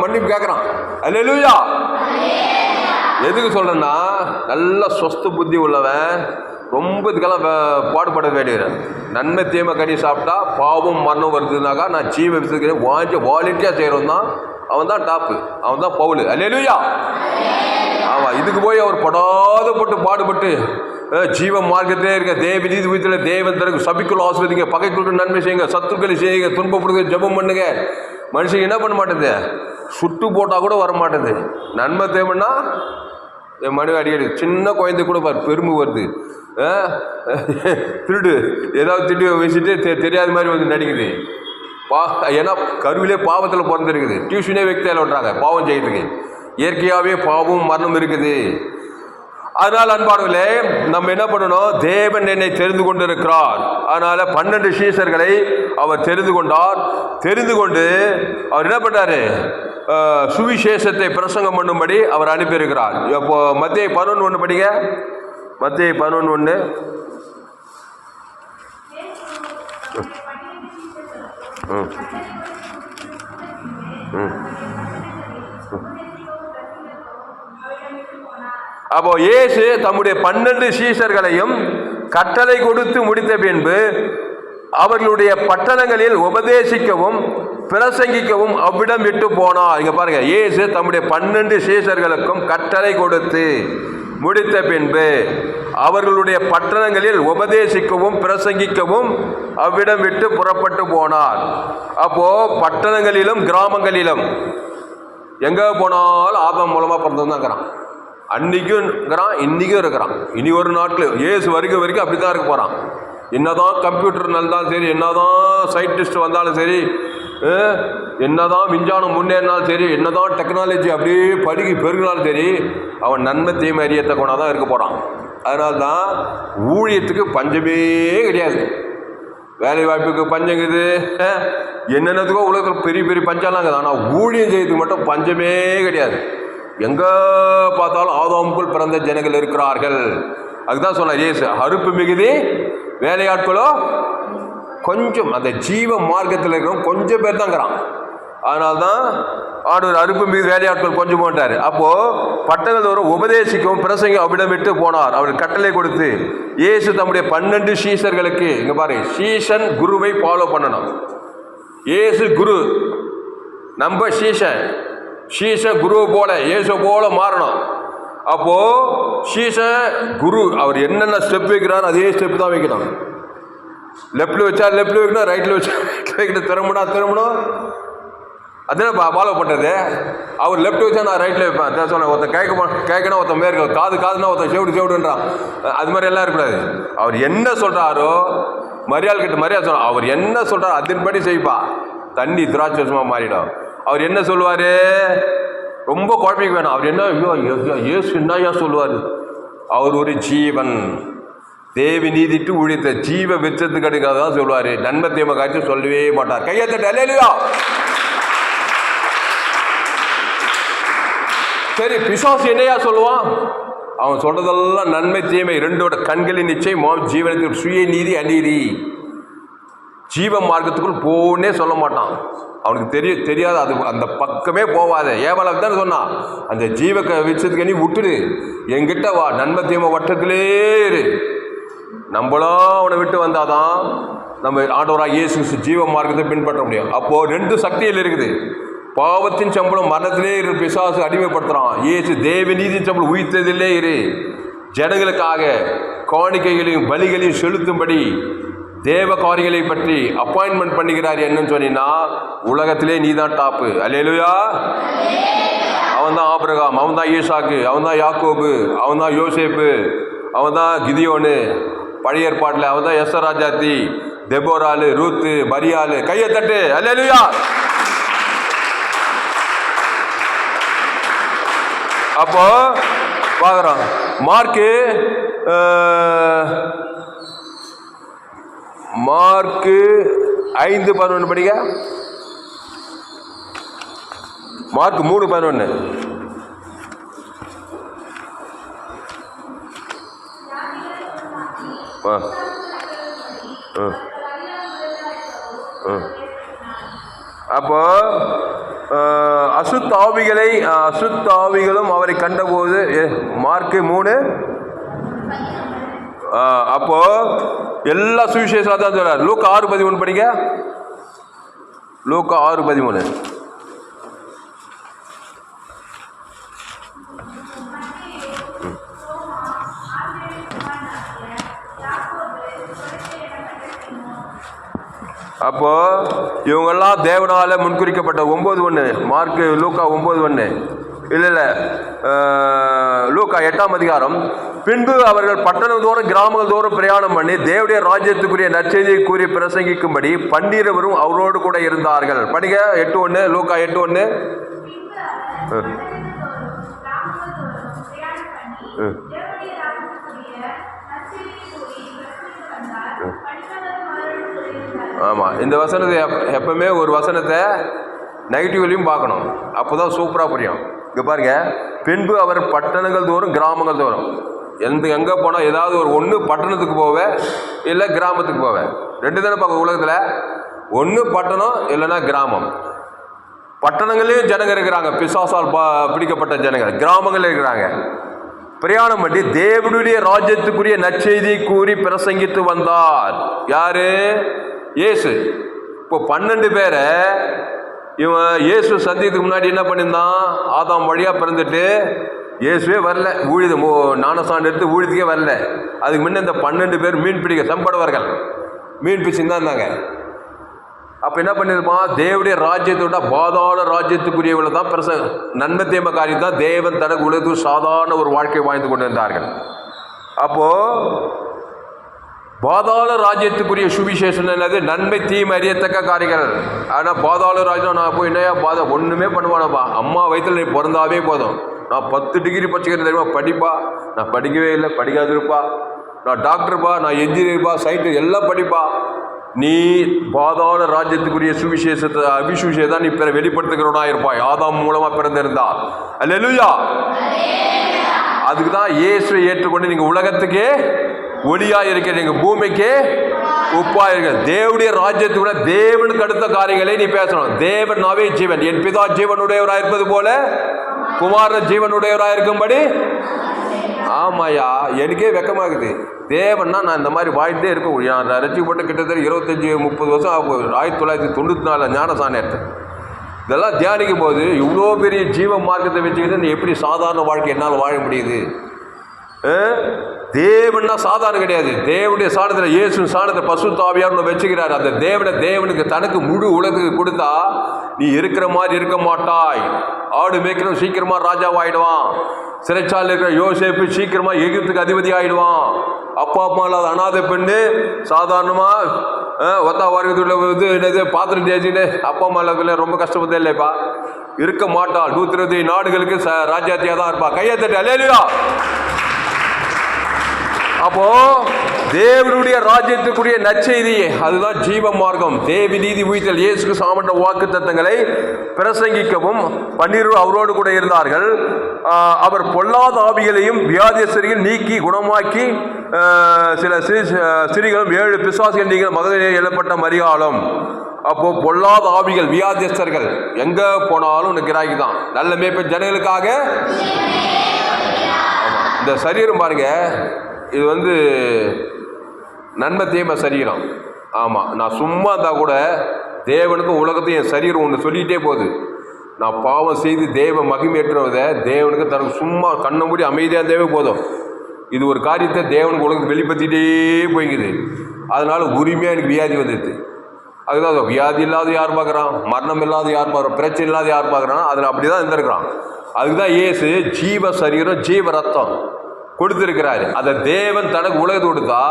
மன்னிப்பு கேட்கறான். அல்லேலூயா. எதுக்கு சொல்றேன்னா, நல்ல சொஸ்து புத்தி உள்ளவன் ரொம்ப இதுக்கெல்லாம் பாடுபட வேண்டியது. நன்மை தீமை கடி சாப்பிட்டா பாவம் மரணம் வருதுனாக்கா நான் ஜீவ விசுக்கிறேன் வாலண்டியாக செய்கிறவன் தான் அவன் தான் டாப்பு. அவன் தான் பவுல். அல்லேலூயா. ஆமாம். இதுக்கு போய் அவர் படாதப்பட்டு பாடுபட்டு ஜீவ மார்க்கத்திலே இருக்க தேவ நீதி வீட்டில் தேவன் தருக்கு சபிக்குள் ஆசிரியங்க, பகைக்குள் நன்மை செய்யுங்க, சத்துக்களை செய்யுங்க, துன்பப்படுங்க, ஜெபம் பண்ணுங்க. மனுஷன் என்ன பண்ண மாட்டேது? சுட்டு போட்டால் கூட வர மாட்டேது. நன்மை தேவைன்னா என் மனைவி அடிக்கடி சின்ன குழந்தை கூட பாரு பெருமை வருது. திருடு ஏதாவது திட்டு வச்சுட்டு தெரியாத மாதிரி வந்து நடிக்குது. ஏன்னா கருவிலே பாவத்தில் பிறந்திருக்குது. டியூஷனே வைக்தியால் விட்றாங்க பாவம் செய்யறதுக்கு. இயற்கையாகவே பாவம் மரணம் இருக்குது. அதனால் அன்பானவர்களே, நம்ம என்ன பண்ணணும்? தேவன் என்னை தெரிந்து கொண்டு இருக்கிறார். அதனால 12 சீஷர்களை அவர் தெரிந்து கொண்டார். தெரிந்து கொண்டு அவர் என்ன பண்ணாரு? சுவிசேஷத்தை பிரசங்கம் பண்ணும்படி அவர் அனுப்பியிருக்கிறார். இப்போ மத்தேயு 11:1 படிங்க. மத்தேயு 11:1. அப்போ இயேசு தம்முடைய 12 சீஷர்களையும் கட்டளை கொடுத்து முடித்த பின்பு அவர்களுடைய பட்டணங்களில் உபதேசிக்கவும் பிரசங்கிக்கவும் அவ்விடம் விட்டு போனார். இங்க பாருங்க, இயேசு தம்முடைய 12 சீஷர்களுக்கும் கட்டளை கொடுத்து முடித்த பின்பு அவர்களுடைய பட்டணங்களில் உபதேசிக்கவும் பிரசங்கிக்கவும் அவ்விடம் விட்டு புறப்பட்டு போனார். அப்போ பட்டணங்களிலும் கிராமங்களிலும் எங்க போனாலும் ஆதாம் மூலமா பிறந்தவன் தான் இருக்கிறான். அன்னைக்கும் இருக்கிறான், இன்னைக்கும் இருக்கிறான். இனி ஒரு நாட்டில் இயேசு வரைக்கும் அப்படித்தான் இருக்க போறான். என்னதான் கம்ப்யூட்டர் நடந்தாலும் சரி, என்னதான் சயின்டிஸ்ட் வந்தாலும் சரி, என்னதான் விஞ்ஞானம் முன்னேறினாலும் சரி, என்னதான் டெக்னாலஜி அப்படியே படுகி பெருகினாலும் சரி, அவன் நன்மை தீமை அறியத்தை கொண்டாதான் இருக்க போறான். அதனால்தான் ஊழியத்துக்கு பஞ்சமே கிடையாது. வேலை வாய்ப்புக்கு பஞ்சங்குது, என்னென்னதுக்கோ உலகத்தில் பெரிய பெரிய பஞ்சம்லாம் இருக்குது. ஆனால் ஊழியம் செய்யறதுக்கு மட்டும் பஞ்சமே கிடையாது. எங்க பார்த்தாலும் ஆதாமுக்குள் பிறந்த ஜனங்கள் இருக்கிறார்கள். அதுதான் சொன்னார் இயேசு, அறுப்பு மிகுதி வேலையாட்களோ கொஞ்சம். அந்த ஜீவ மார்க்கத்தில் இருக்கிறவங்க கொஞ்சம் பேர் தாங்கிறான். அதனால்தான் ஆண்டவர் அறுப்பு மிகுதி வேலையாட்கள் கொஞ்சம் போட்டார். அப்போ பட்டங்கள் ஒரு உபதேசிக்கும் பிரசங்க அவ்விடம் விட்டு போனார். அவர் கட்டளை கொடுத்து இயேசு தம்முடைய 12 சீஷர்களுக்கு, இங்க பாருங்க, சீஷன் குருவை ஃபாலோ பண்ணணும். இயேசு குரு, நம்ம சீஷன். சீஷன் குரு போல இயேசு போல மாறணும். அப்போ சீஷன் குரு அவர் என்னென்ன ஸ்டெப் வைக்கிறார் அதே ஸ்டெப் தான் வைக்கணும். லெஃப்ட்ல வச்சா லெஃப்ட்ல வைக்கணும், ரைட்ல வச்சா ரைட்ல வைக்கணும், திரும்பணும். அதுதான் ஃபாலோ பண்ணுறது. அவர் லெஃப்ட் வச்சா நான் ரைட்டில் வைப்பேன். அதான் சொன்னேன், ஒருத்தன் கேட்கணும், ஒருத்தன் மேற்க காதுன்னா ஒருத்தன் செவிடுன்றான். அது மாதிரி எல்லாம் இருக்கக்கூடாது. அவர் என்ன சொல்கிறாரோ மரியாதை கிட்ட மரியாதை சொல்ல, அவர் என்ன சொல்கிறாரோ அதன்படி செய்ப்பா. தண்ணி திராட்சமாக மாறிடும். அவர் என்ன சொல்லுவார்? ரொம்ப குழப்பிக்க வேணாம். அவர் என்ன இயேசு என்னையா சொல்லுவார்? அவர் ஒரு ஜீவன், தேவி நீதிட்டு ஊழியத்தை ஜீவ விச்சத்துக்கு எடுக்காதான் சொல்லுவார். நன்மை தீமை காட்சி சொல்லவே மாட்டார். கையத்தட்ட அல்லேலூயா. சரி, பிசாசு என்னையா சொல்லுவான்? அவன் சொல்றதெல்லாம் நன்மை தீமை ரெண்டோட கண்களின் நிச்சயம் ஜீவனத்தில் சுய நீதி அநீதி. ஜீவ மார்க்கத்துக்குள் போனே சொல்ல மாட்டான். அவனுக்கு தெரியாது, அது அந்த பக்கமே போவாத. ஏவலுக்கு தான் சொன்னான், அந்த ஜீவ விச்சத்துக்கு நீ விட்டுடு, என்கிட்ட வா, நன்மை தீமை வட்டத்திலே இரு. நம்மளும் அவனை விட்டு வந்தாதான் நம்ம ஆண்டவராக இயேசு ஜீவ மார்க்கத்தை பின்பற்ற முடியும். அப்போ 2 சக்தியில் இருக்குது. பாவத்தின் சம்பளம் மரணத்திலே இரு, பிசாசு அடிமைப்படுத்துறான். இயேசு தேவ நீதியின் சம்பளம் உயிர்த்ததிலே இரு. ஜனங்களுக்காக காணிக்கைகளையும் பலிகளையும் செலுத்தும்படி தேவ காரியங்களை பற்றி அப்பாயின்மெண்ட் பண்ணுகிறார். என்னன்னு சொன்னீங்கன்னா, உலகத்திலே நீ தான் டாப்பு. அல்லேலூயா. அவன் தான் ஆபிரகாம், அவன் தான் ஈசாக்கு, அவன் தான் யாக்கோபு, அவன் தான் யோசேப்பு, அவன் தான் கிதியோனு. பழைய ஏற்பாட்டில் அவன் தான் எஸ்தர் ராஜாத்தி, தெபோராலு, ரூத்து, மரியாலு. கையை தட்டு. அல்லேலூயா. அப்போ பார்க்குறோம். மார்க்கு 5:11 படிக்க. மார்க் 3:11. அப்போ அசுத்தாவிகளும் அவரை கண்டபோது, மார்க்கு 3. அப்போ எல்லா சுவிசேஷம் தான் சொல்றாரு. லூக்கா 6:13 படிக்க. லூக்கா 6:13. அப்போ இவங்கெல்லாம் தேவனால முன்குறிக்கப்பட்ட 9:1. மார்க்கு லூக்கா 9:1 இல்லை லூக்கா 8ஆம் அதிகாரம். பின்பு அவர்கள் பட்டணம் தோறும் கிராமங்கள் தோறும் பிரயாணம் பண்ணி தேவனுடைய ராஜ்யத்துக்குரிய நற்செய்தியை கூறி பிரசங்கிக்கும்படி 12 அவரோடு கூட இருந்தார்கள். படிக்க 8:1. லூக்கா 8:1. ஆமாம், இந்த வசனத்தை எப்பவுமே ஒரு வசனத்தை நெகட்டிவ்லையும் பார்க்கணும், அப்போ தான் சூப்பராக புரியும். இங்கே பாருங்க, பின்பு அவர் பட்டணங்கள் தோறும் கிராமங்கள் தோறும், எங்கே போனால் ஏதாவது ஒன்று பட்டணத்துக்கு போவேன், இல்லை கிராமத்துக்கு போவேன். 2 தானே பார்க்க உலகத்தில், ஒன்று பட்டணம் இல்லைன்னா கிராமம். பட்டணங்களையும் ஜனங்க இருக்கிறாங்க, பிசாசால் பிடிக்கப்பட்ட ஜனங்கள். கிராமங்கள் இருக்கிறாங்க. பிரயாணம் பண்ணி தேவனுடைய ராஜ்யத்துக்குரிய நற்செய்தி கூறி பிரசங்கித்து வந்தார். யாரு? இயேசு. இப்போ 12 பேரை இவன் இயேசு சந்தியத்துக்கு முன்னாடி என்ன பண்ணியிருந்தான்? ஆதாம் வழியாக பிறந்துட்டு இயேசுவே வரல, ஊழியம் ஞானஸ்நானம் எடுத்து ஊழியத்துக்கே வரல. அதுக்கு முன்னே இந்த 12 பேர் மீன் பிடிக்க சம்படுவார்கள், மீன் பிடிச்சுன்னு தான் இருந்தாங்க. அப்போ என்ன பண்ணியிருப்பான்? தேவனுடைய ராஜ்யத்தோட பாதாள ராஜ்யத்துக்குரியவளை தான் நன்மை தீமை காரியம் தான் தேவன் தனக்கு உலகத்துக்கு சாதாரண ஒரு வாழ்க்கை வாழ்ந்து கொண்டு இருந்தார்கள். அப்போது பாதாள ராஜ்யத்துக்குரிய சுவிசேஷம் என்னது? நன்மை தீமை அறியத்தக்க காரியங்கள். ஆனால் பாதாள ராஜ்யம் நான் போய் என்னையா ஒன்றுமே பண்ணுவானப்பா, அம்மா வயிற்றில் நீ பிறந்தாவே போதும், நான் 10 டிகிரி படிச்சுக்கிறேன் தெரியுமா, படிப்பா, நான் படிக்கவே இல்லை, படிக்காதிருப்பா, நான் டாக்டர்ப்பா, நான் என்ஜினியர்ப்பா, சயின்டிஸ்ட் எல்லாம் படிப்பா, நீ பாதாள ராஜ்யத்துக்குரிய சுவிசேஷத்தை அபிசுவிசேஷத்தை நீ வெளிப்படுத்துகிறவனா இருப்பாய், ஆதாம் மூலமா பிறந்திருந்தா. அல்லேலூயா. அதுக்கு தான் இயேசுவை ஏற்றுக்கொண்டு நீங்க உலகத்துக்கே ஒளியா இருக்க, நீங்க பூமிக்கு உப்பா இருக்க. தேவனுடைய ராஜ்யத்துக்குள்ள தேவனுக்கு அடுத்த காரியங்களை நீ பேசணும். தேவன் நாவே ஜீவன், என் பிதா ஜீவனுடையவராக இருப்பது போல குமாரன் ஜீவனுடையவராக இருக்கும்படி. ஆமாயா, எனக்கே வெக்கமாகுது. தேவன்னா நான் இந்த மாதிரி வாழ்ந்தே இருக்க. நான் ரசிக்கப்பட்டு கிட்டத்தட்ட 25-30 வருஷம் ஆகும். 1994 ஞானஸ்நானம் எடுத்தேன். இதெல்லாம் தியானிக்கும் போது இவ்வளோ பெரிய ஜீவ மார்க்கத்தை வச்சுக்கிட்டு நீ எப்படி சாதாரண வாழ்க்கை என்னால் வாழ முடியுது? தேவன்னா சாதாரணம் கிடையாது. தேவனுடைய சாணத்தில், இயேசு சாணத்தை பசுத்த ஆவியார் வச்சுக்கிறார். அந்த தேவனுக்கு தனக்கு முழு உலகத்துக்கு கொடுத்தா நீ இருக்கிற மாதிரி இருக்க மாட்டாய். ஆடு மேய்க்கிறவன் சீக்கிரமா ராஜாவாயிடுவான். சிறைச்சாலையில் இருக்கிற யோசேப்பு சீக்கிரமா எகிப்துக்கு அதிபதி ஆயிடுவான். அப்பா அம்மா இல்லாத அனாதை பெண்ணு சாதாரணமா ஒத்தா வாரத்துள்ள என்னது பாத்திரம் தேய்ச்சிட்டு அப்பா அம்மா இல்லாத ரொம்ப கஷ்டப்பட்டே இல்லைப்பா, இருக்க மாட்டாள். 120 நாடுகளுக்கு ராஜாத்தியா தான் இருப்பா. கையத்தட்டு அல்லேலூயா. அப்போ தேவனுடைய ராஜ்யத்துக்குரிய நற்செய்தியே அதுதான் ஜீவ மார்க்கம். தேவி நீதி உயிர்த்தல் இயேசுக்கு சாமண்ட வாக்கு தத்தங்களை பிரசங்கிக்கவும் 12 அவரோடு கூட இருந்தார்கள். அவர் பொல்லாத ஆவிகளையும் வியாதியஸ்தர்கள் நீக்கி குணமாக்கி சில ஸ்திரீகளும் 7 பிசாசுகள் நீங்க மகதிலே எழப்பட்ட மரியாளும். அப்போ பொல்லாத ஆவிகள் வியாதியஸ்தர்கள் எங்க போனாலும் கிராக்கி தான். நல்ல மேய்ப்ப ஜனங்களுக்காக இந்த சரீரம் பாருங்க, இது நன்மை தீமை சரீரம். ஆமாம், நான் சும்மா இருந்தால் கூட தேவனுக்கும் உலகத்தையும் என் சரீரம் ஒன்று சொல்லிகிட்டே போகுது. நான் பாவம் செய்து தேவ மகிமேற்றுவதை தேவனுக்கு தனக்கு சும்மா கண்ணை மூடி அமைதியாக தேவை போதும். இது ஒரு காரியத்தை தேவனுக்கு உலகத்தை வெளிப்படுத்திகிட்டே போய்க்குது. அதனால் உரிமையாக எனக்கு வியாதி வந்துடுது. அதுதான் வியாதி இல்லாத யார் பார்க்குறான், மரணம் இல்லாத யார் பார்க்குறான், பிரச்சனை இல்லாத யார் பார்க்குறான், அதில் அப்படி தான் இருந்திருக்கிறான். அதுக்கு தான் இயேசு ஜீவ சரீரம் ஜீவ ரத்தம் கொடுத்திருக்கிறாரு. அதை தேவன் தனக்கு உலகத்தை கொடுத்தா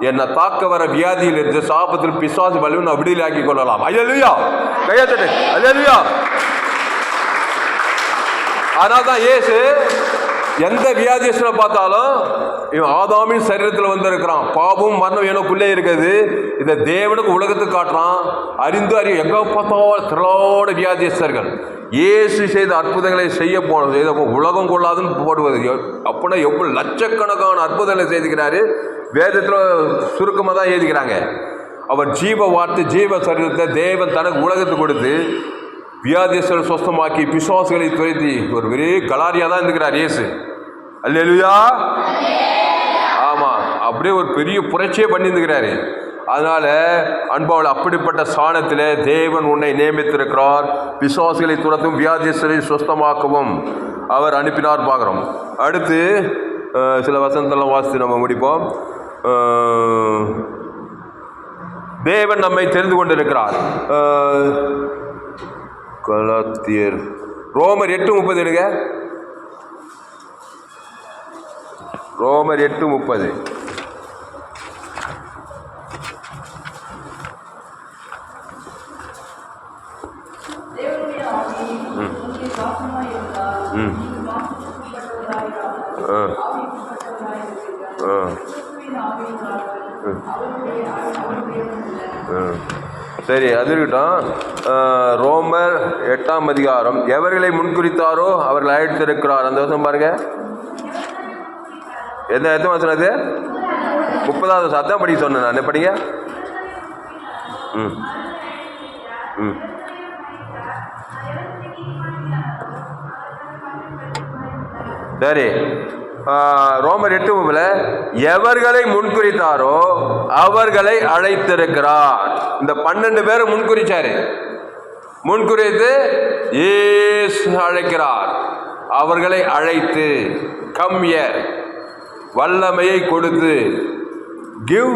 என்னை தாக்க வர வியாதியில் இருந்து சாபத்தில் பிசாசு வலிவு நான் விடுதலை ஆக்கி கொள்ளலாம். அல்லேலூயா. கையத்தட்டு. அல்லேலூயா. அதனால தான் இயேசு எந்த வியாதியஸ்தனை பார்த்தாலும் இவன் ஆதாமின் சரீரத்தில் வந்திருக்கிறான், பாவம் மரணம் எனக்குள்ளே இருக்குது, இதை தேவனுக்கு உலகத்துக்கு காட்டுறான், அறிந்து எங்க பார்த்தாலும் திரளோட வியாதியஸ்தர்கள் இயேசு செய்த அற்புதங்களை செய்ய உலகம் கொள்ளாதுன்னு போடுவது. அப்படின்னா எவ்வளவு லட்சக்கணக்கான அற்புதங்களை செய்துக்கிறாரு. வேதத்தில் சுருக்கமாக தான் எழுதிக்கிறாங்க. அவர் ஜீவ வார்த்தை ஜீவ சரீரத்தை தேவன் தனக்கு உலகத்துக்கு கொடுத்து வியாதியஸ்தரை சொஸ்தமாக்கி பிசாசுகளை துரைத்தி ஒரு பெரிய கலாரியா தான் இருக்கிறார் இயேசு. அல்லேலூயா. ஆமா, அப்படியே ஒரு பெரிய புரட்சியே பண்ணியிருக்கிறாரு. அதனால அன்பாவில் அப்படிப்பட்ட ஸ்தானத்தில் தேவன் உன்னை நியமித்திருக்கிறார். பிசாசுகளை துரத்தும் வியாதியஸ்தரை சொஸ்தமாக்கவும் அவர் அனுப்பினார் பார்க்குறோம். அடுத்து சில வசனத்தெல்லாம் வாசித்து நம்ம முடிப்போம். தேவன் நம்மை தெரிந்து கொண்டிருக்கிறார். கலாத்தியர் ரோமர் 8:30 எடுங்க. ரோமர் 8:30. சரி, அது இருக்கட்டும். ரோமர் 8ஆம் அதிகாரம், எவர்களை முன்குறித்தாரோ அவர்கள் அழைத்திருக்கிறார். அந்த வருஷம் பாருங்க, எத்தனை வருஷம் அது? 30வது வருஷம். அதான் படிக்க சொன்னேன் நான். படிங்க. சரி, ரோமர் 8:30 எவர்களை முன்குறித்தாரோ அவர்களை அழைத்திருக்கிறார். இந்த 12 பேரை முன்குறிச்சாரு. முன்குறித்து இயேசு அழைக்கிறார். அவர்களை அழைத்து கம் ஹியர், வல்லமையை கொடுத்து, கிவ்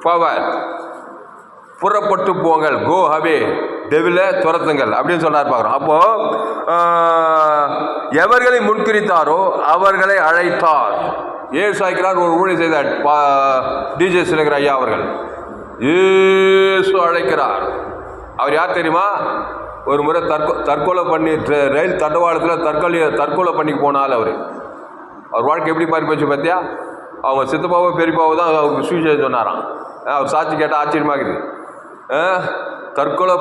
பவர், புறப்பட்டு போங்கள், கோ அவே, டெவில துரத்துங்கள் அப்படின்னு சொல்றாரு பார்க்குறோம். அப்போ எவர்களை முன்குறித்தாரோ அவர்களை அழைத்தார். ஏசு அழைக்கிறார். ஒரு ஊழியர் செய்தார் டிஜே சிலகர் ஐயா அவர்கள். ஏசு அழைக்கிறார். அவர் யார் தெரியுமா? ஒரு முறை தற்கொலை பண்ணி ரயில் தண்டவாளத்தில் தற்கொலை பண்ணி போனால் அவர் வாழ்க்கை எப்படி மாறி போச்சு பார்த்தியா? அவங்க சித்தப்பாவோ பெரியப்பாவோ தான் அவருக்கு சுவிசேஷம் சொன்னாராம். அவர் சாட்சி கேட்டால் ஆச்சரியமாகுது. தற்கொலை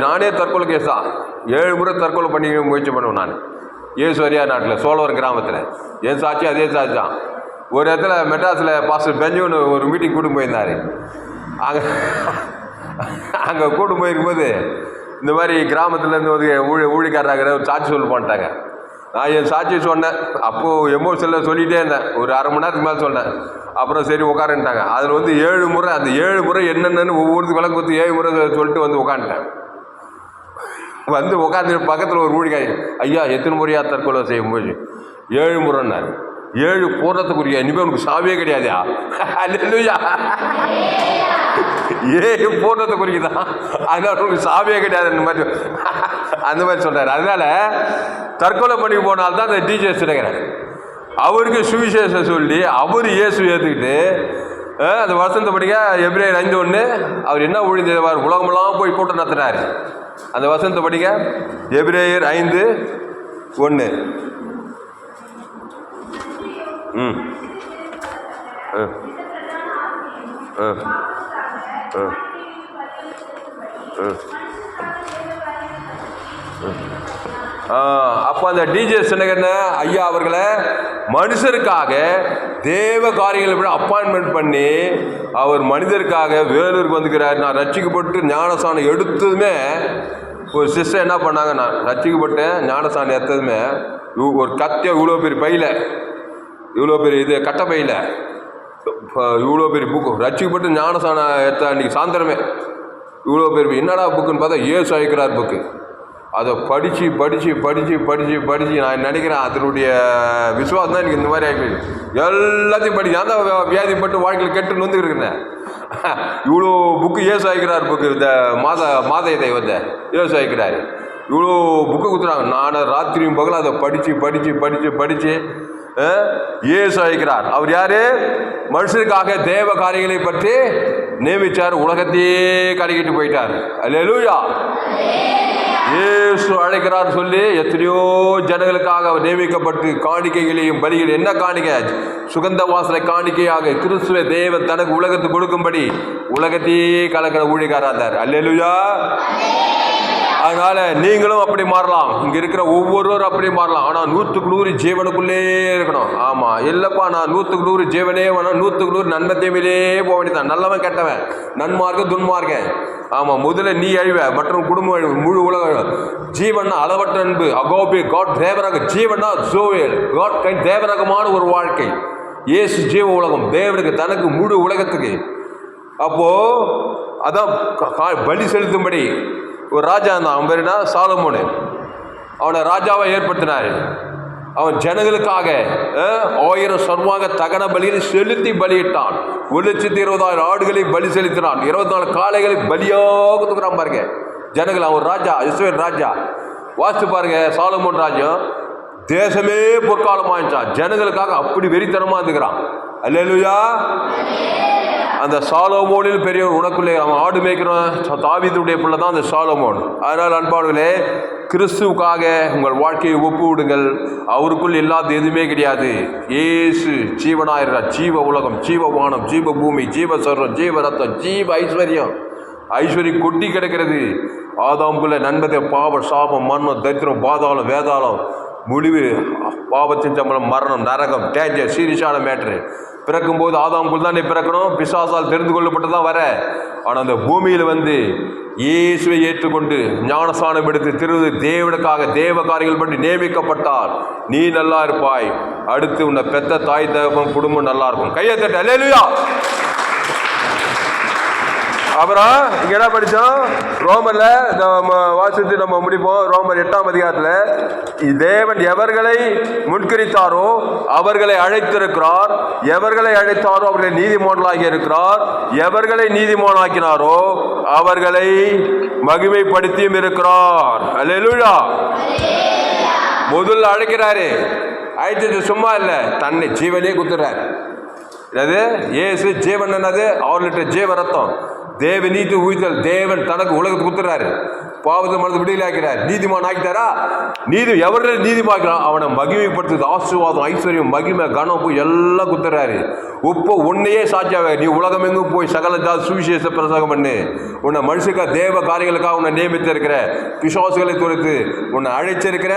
நானே தற்கொலை கேஸ் தான். 7 முறை தற்கொலை பண்ணி முயற்சி பண்ணுவேன் நான். ஏசுவரியா நாட்டில் சோழவர் கிராமத்தில். என் சாட்சி அதே சாட்சி தான். ஒரு இடத்துல மெட்ராஸில் பாஸ்டர் பெஞ்சோன்னு ஒரு மீட்டிங் கூட்டு போயிருந்தார். அங்கே கூட்டு போயிருக்கும்போது இந்த மாதிரி கிராமத்துலேருந்து ஒரு ஊழிக்காரராகிற ஒரு சாட்சி சொல்லி பண்ணிட்டாங்க. நான் என் சாட்சி சொன்னேன். அப்போது எமோஷனில் சொல்லிகிட்டே இருந்தேன். ஒரு அரை மணி நேரத்துக்கு மேலே சொன்னேன். அப்புறம் சரி உட்காருன்ட்டாங்க. அதில் 7 முறை, அந்த 7 முறை என்னென்னு ஒவ்வொருத்துக்கு விளக்கு கொடுத்து 7 முறை சொல்லிட்டு உட்காந்துட்டேன். உட்காந்து பக்கத்தில் ஒரு ஊழிக்காய், ஐயா எத்தனை முறையாக தற்கொலை செய்ய போச்சு? 7 முறைன்னாரு. 7 பூர்ணத்துக்குரிய இனிமேல் உனக்கு சாவே கிடையாதா? அல்லேலூயா. 7 பூர்ணத்துக்குரியதான், அதனால உனக்கு சாவே கிடையாது அந்த மாதிரி சொல்றாரு. அதனால தற்கொலை பண்ணி போனால்தான் அந்த டீச்சர்ஸ் இருக்கிறார். அவருக்கு சுவிசேஷம் சொல்லி அவர் இயேசு ஏற்றுக்கிட்டு அந்த வசனத்தை படிக்க எபிரேயர் 5:1 அவர் என்ன ஊழியர் உலகமெல்லாம் போய் கூட்டம் நடத்தினார். அந்த வசனத்தை படிக்க எபிரேயர் 5:1. அப்போ அந்த டிஜே சினகர்ன ஐயா அவர்களை மனுஷருக்காக தேவ காரியங்களை அப்பாயின்மெண்ட் பண்ணி அவர் மனிதருக்காக வேலூருக்கு வந்துக்கிறார். நான் ரட்சிக்கப்பட்டு ஞானசானம் எடுத்ததுமே ஒரு சிஸ்டர் என்ன பண்ணாங்க, நான் ரட்சிக்கப்பட்டேன் ஞானசானம் எடுத்ததுமே ஒரு கத்தியை இவ்வளோ பெரிய பையில், இவ்வளோ பெரிய இது கட்டை பையில் இவ்வளோ பெரிய புக்கு, ரட்சிக்கப்பட்டு ஞானசானம் எடுத்த அன்றைக்கி சாயந்தரமே இவ்வளோ பெரிய என்னடா புக்குன்னு பார்த்தா ஏசு அழைக்கிறார் புக்கு. அதை படித்து படித்து படித்து படித்து படித்து நான் நினைக்கிறேன் அதனுடைய விசுவாசம் தான் எனக்கு இந்த மாதிரி ஆகிப்போச்சு. எல்லாத்தையும் படிச்சு நான் தான் வியாதிப்பட்டு வாழ்க்கையில் கெட்டு வந்துருக்கிறேன். இவ்வளோ புக்கு ஏசு அழைக்கிறார் புக்கு, இந்த மாத இதை ஏசு அழைக்கிறார். இவ்வளோ புக்கு கொடுத்துறாங்க. நான் ராத்திரியும் பகலும் அதை படித்து படித்து படித்து படித்து ஏசு அழைக்கிறார். அவர் யாரு? மனுஷருக்காக தேவ காரியங்களை பற்றி நியமிச்சார், உலகத்தையே கலக்கிட்டு போயிட்டார். அல்லேலூயா. இயேசு அழைக்கிறார் சொல்லி எத்தனையோ ஜனங்களுக்காக அவர் நியமிக்கப்பட்டு காணிக்கைகளையும் பலிகள் என்ன காணிக்கை? சுகந்த வாசனை காணிக்கையாக கிறிஸ்துவ தேவன் தனக்கு உலகத்துக்கு கொடுக்கும்படி உலகத்தையே கலக்கிற ஊழியக்காரா இருந்தார். அல்லேலூயா. அதனால நீங்களும் அப்படி மாறலாம். இங்க இருக்கிற ஒவ்வொருவரும் அப்படி மாறலாம். ஆனா 100% ஜீவனுக்குள்ளே இருக்கணும். ஆமா, இல்லப்பா நான் 100% ஜீவனே வேணும், 100% நன்மை தீமையிலே போக வேண்டியதான். நல்லவன் கெட்டவன், நன்மார்க்க துன்மார்க்க. ஆமா, முதல்ல நீ அழிவ, மற்றும் குடும்பம் அழிவு, முழு உலகம். ஜீவன்னா அளவற்ற அன்பு, அகோபி காட் தேவராக. ஜீவனா ஜோவேல் காட் கைண்ட் தேவரகமான ஒரு வாழ்க்கை. இயேசு ஜீவ உலகம், தேவனுக்கு தனக்கு முழு உலகத்துக்கு. அப்போ அதான் பலி செலுத்தும்படி ஒரு ராஜா இருந்தான். அவன் பேருனா சாலமோனு. அவனை ராஜாவை ஏற்படுத்தினார். அவன் ஜனங்களுக்காக 1000 சர்வாங்க தகன பலியில் செலுத்தி பலியிட்டான். 1,20,000 ஆடுகளை பலி செலுத்தினான். 24 காளைகளை பலியாக கொடுக்குறான் பாருங்க ஜனங்கள். அவன் ராஜா, இஸ்ரவேல் ராஜா. வாசித்து பாருங்க, சாலமோன் ராஜ்யம் தேசமே பொற்காலமாயிடுச்சான். ஜனங்களுக்காக அப்படி வெறித்தனமா இருந்துக்கிறான். அல்லேலூயா. அந்த சாலமோனில் பெரியவர் உனக்குள்ளே. அவன் ஆடு மேய்க்கிறவன் தாவீதுடைய பிள்ளை தான் அந்த சாலமோன். அதனால் அன்பானவர்களே, கிறிஸ்துவுக்காக உங்கள் வாழ்க்கையை ஒப்பு விடுங்கள். அவருக்குள் இல்லாத எதுவுமே கிடையாது. இயேசு ஜீவனாயிருக்கிறார். ஜீவ உலகம், ஜீவ வானம், ஜீவ பூமி, ஜீவ சர்வம், ஜீவ ரத்தம், ஜீவ ஐஸ்வர்யம். ஐஸ்வர்யம் கொட்டி கிடக்கிறது. ஆதாமுக்குள்ள நன்மதை, பாவ, சாபம், மன்மம், தரித்திரம், பாதாளம், வேதாளம், முடிவு, பாவத்தின் சம்பளம், மரணம், நரகம், டேஞ்சர், சீரியஸான மேட்ரு. பிறக்கும்போது ஆதாமுக்குள் தான் நீ பிறக்கணும். பிசாசால் தெரிந்து கொள்ளப்பட்டுதான் வர. ஆனால் அந்த பூமியில் வந்து இயேசுவை ஏற்றுக்கொண்டு ஞானஸ்நானம் எடுத்து திருவது தேவனுக்காக தேவ காரியங்கள் பண்ணி நியமிக்கப்பட்டால் நீ நல்லா இருப்பாய். அடுத்து உன்னை பெத்த தாய் தகப்பன் குடும்பம் நல்லா இருக்கும். கையை தட்டு. அல்லேலூயா. அப்புறம் இங்க என்ன படிச்சோம்? ரோமர்ல வாசித்து நம்ம முடிப்போம். ரோமர் 8ஆம் அதிகாரத்தில் தேவன் எவர்களை முன்கரித்தாரோ அவர்களை அழைத்திருக்கிறார். எவர்களை அழைத்தாரோ அவர்களை நீதிமான்களாகி இருக்கிறார். எவர்களை நீதிமானாக்கினாரோ அவர்களை மகிமைப்படுத்தியும் இருக்கிறார். அல்லேலூயா. முதல்ல அழைக்கிறாரு. அழைத்தது சும்மா இல்லை, தன்னை ஜீவனே குத்துறாரு. அது இயேசு ஜீவன். என்னது? 6 லிட்டர் ஜீவ ரத்தம். தேவ நீதி உயிர்த்தல். தேவன் தனக்கு உலகத்துக்கு கொடுத்துறாரு. பாவத்தை மனது விடுதலை ஆக்கிறார். நீதிமான் ஆக்கிட்டாரா? நீதி எவர்கள் நீதிமாக்கிறான் அவனை மகிமைப்படுத்துது. ஆசீர்வாதம், ஐஸ்வர்யம், மகிமை, கனம் எல்லாம் கொடுத்துறாரு. இப்போ உன்னையே சாட்சியாக நீ உலகம் எங்கும் போய் சகல ஜாதி சுவிசேஷ பிரசங்கம் பண்ணு. உன்னை மனுஷக்கா தேவ காரியங்களுக்காக உன்னை நியமித்து இருக்கிற, பிசாசுகளை துரைத்து உன்னை அழைச்சிருக்கிற,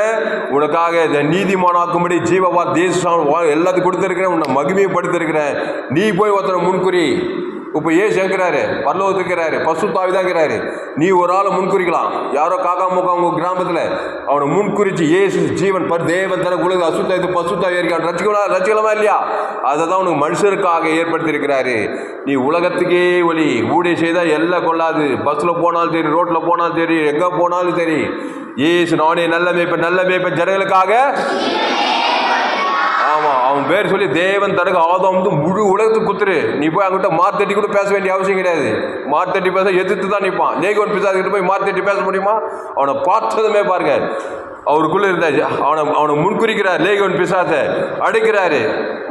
உனக்காக இந்த நீதிமானாக்கும்படி ஜீவவா தேசம் எல்லாத்துக்கும் கொடுத்துருக்கிறேன். உன்னை மகிமைப்படுத்திருக்கிறேன். நீ போய் ஒருத்தனை முன்குறி. இப்போ ஏசு எங்கிறாரு? பரலோகத்துக்கிறாரு. பசுத்தாவிதாங்கிறாரு. நீ ஒரு ஆளை முன்குறிக்கலாம். யாரோ காக்கா முக்கா உங்க கிராமத்தில் அவனை முன்குறிச்சு ஏசு ஜீவன் தேவன் தனக்கு உலக அசுத்தாவி பசுத்தாவி இருக்கான். ரசிக்கலாமா இல்லையா? அதை தான் உனக்கு மனுஷருக்காக ஏற்படுத்தி இருக்கிறாரு. நீ உலகத்துக்கே ஒளி. ஊழிய செய்தால் எல்லாம் கொள்ளாது. பஸ்ஸில் போனாலும் சரி, ரோட்டில் போனாலும் சரி, எங்கே போனாலும் சரி, ஏசு நானே நல்ல மேய்ப்பன் ஜனங்களுக்காக. ஆமாம், அவன் பேர் சொல்லி தேவன் தனக்கு ஆதாம் வந்து முழு உலகத்துக்கு குத்துரு. நீ போய் அவங்ககிட்ட மார்த்தட்டி கூட பேச வேண்டிய அவசியம் கிடையாது. மார்த்தட்டி பேச எதிர்த்து தான் நிற்பான். லேகோன் பிசாசுகிட்ட போய் மார்த்தட்டி பேச முடியுமா? அவனை பார்த்ததுமே பாருங்க அவருக்குள்ள இருந்தாச்சு. அவனை முன்குறிக்கிறார். லேகோன் பிசாசை அடைக்கிறாரு.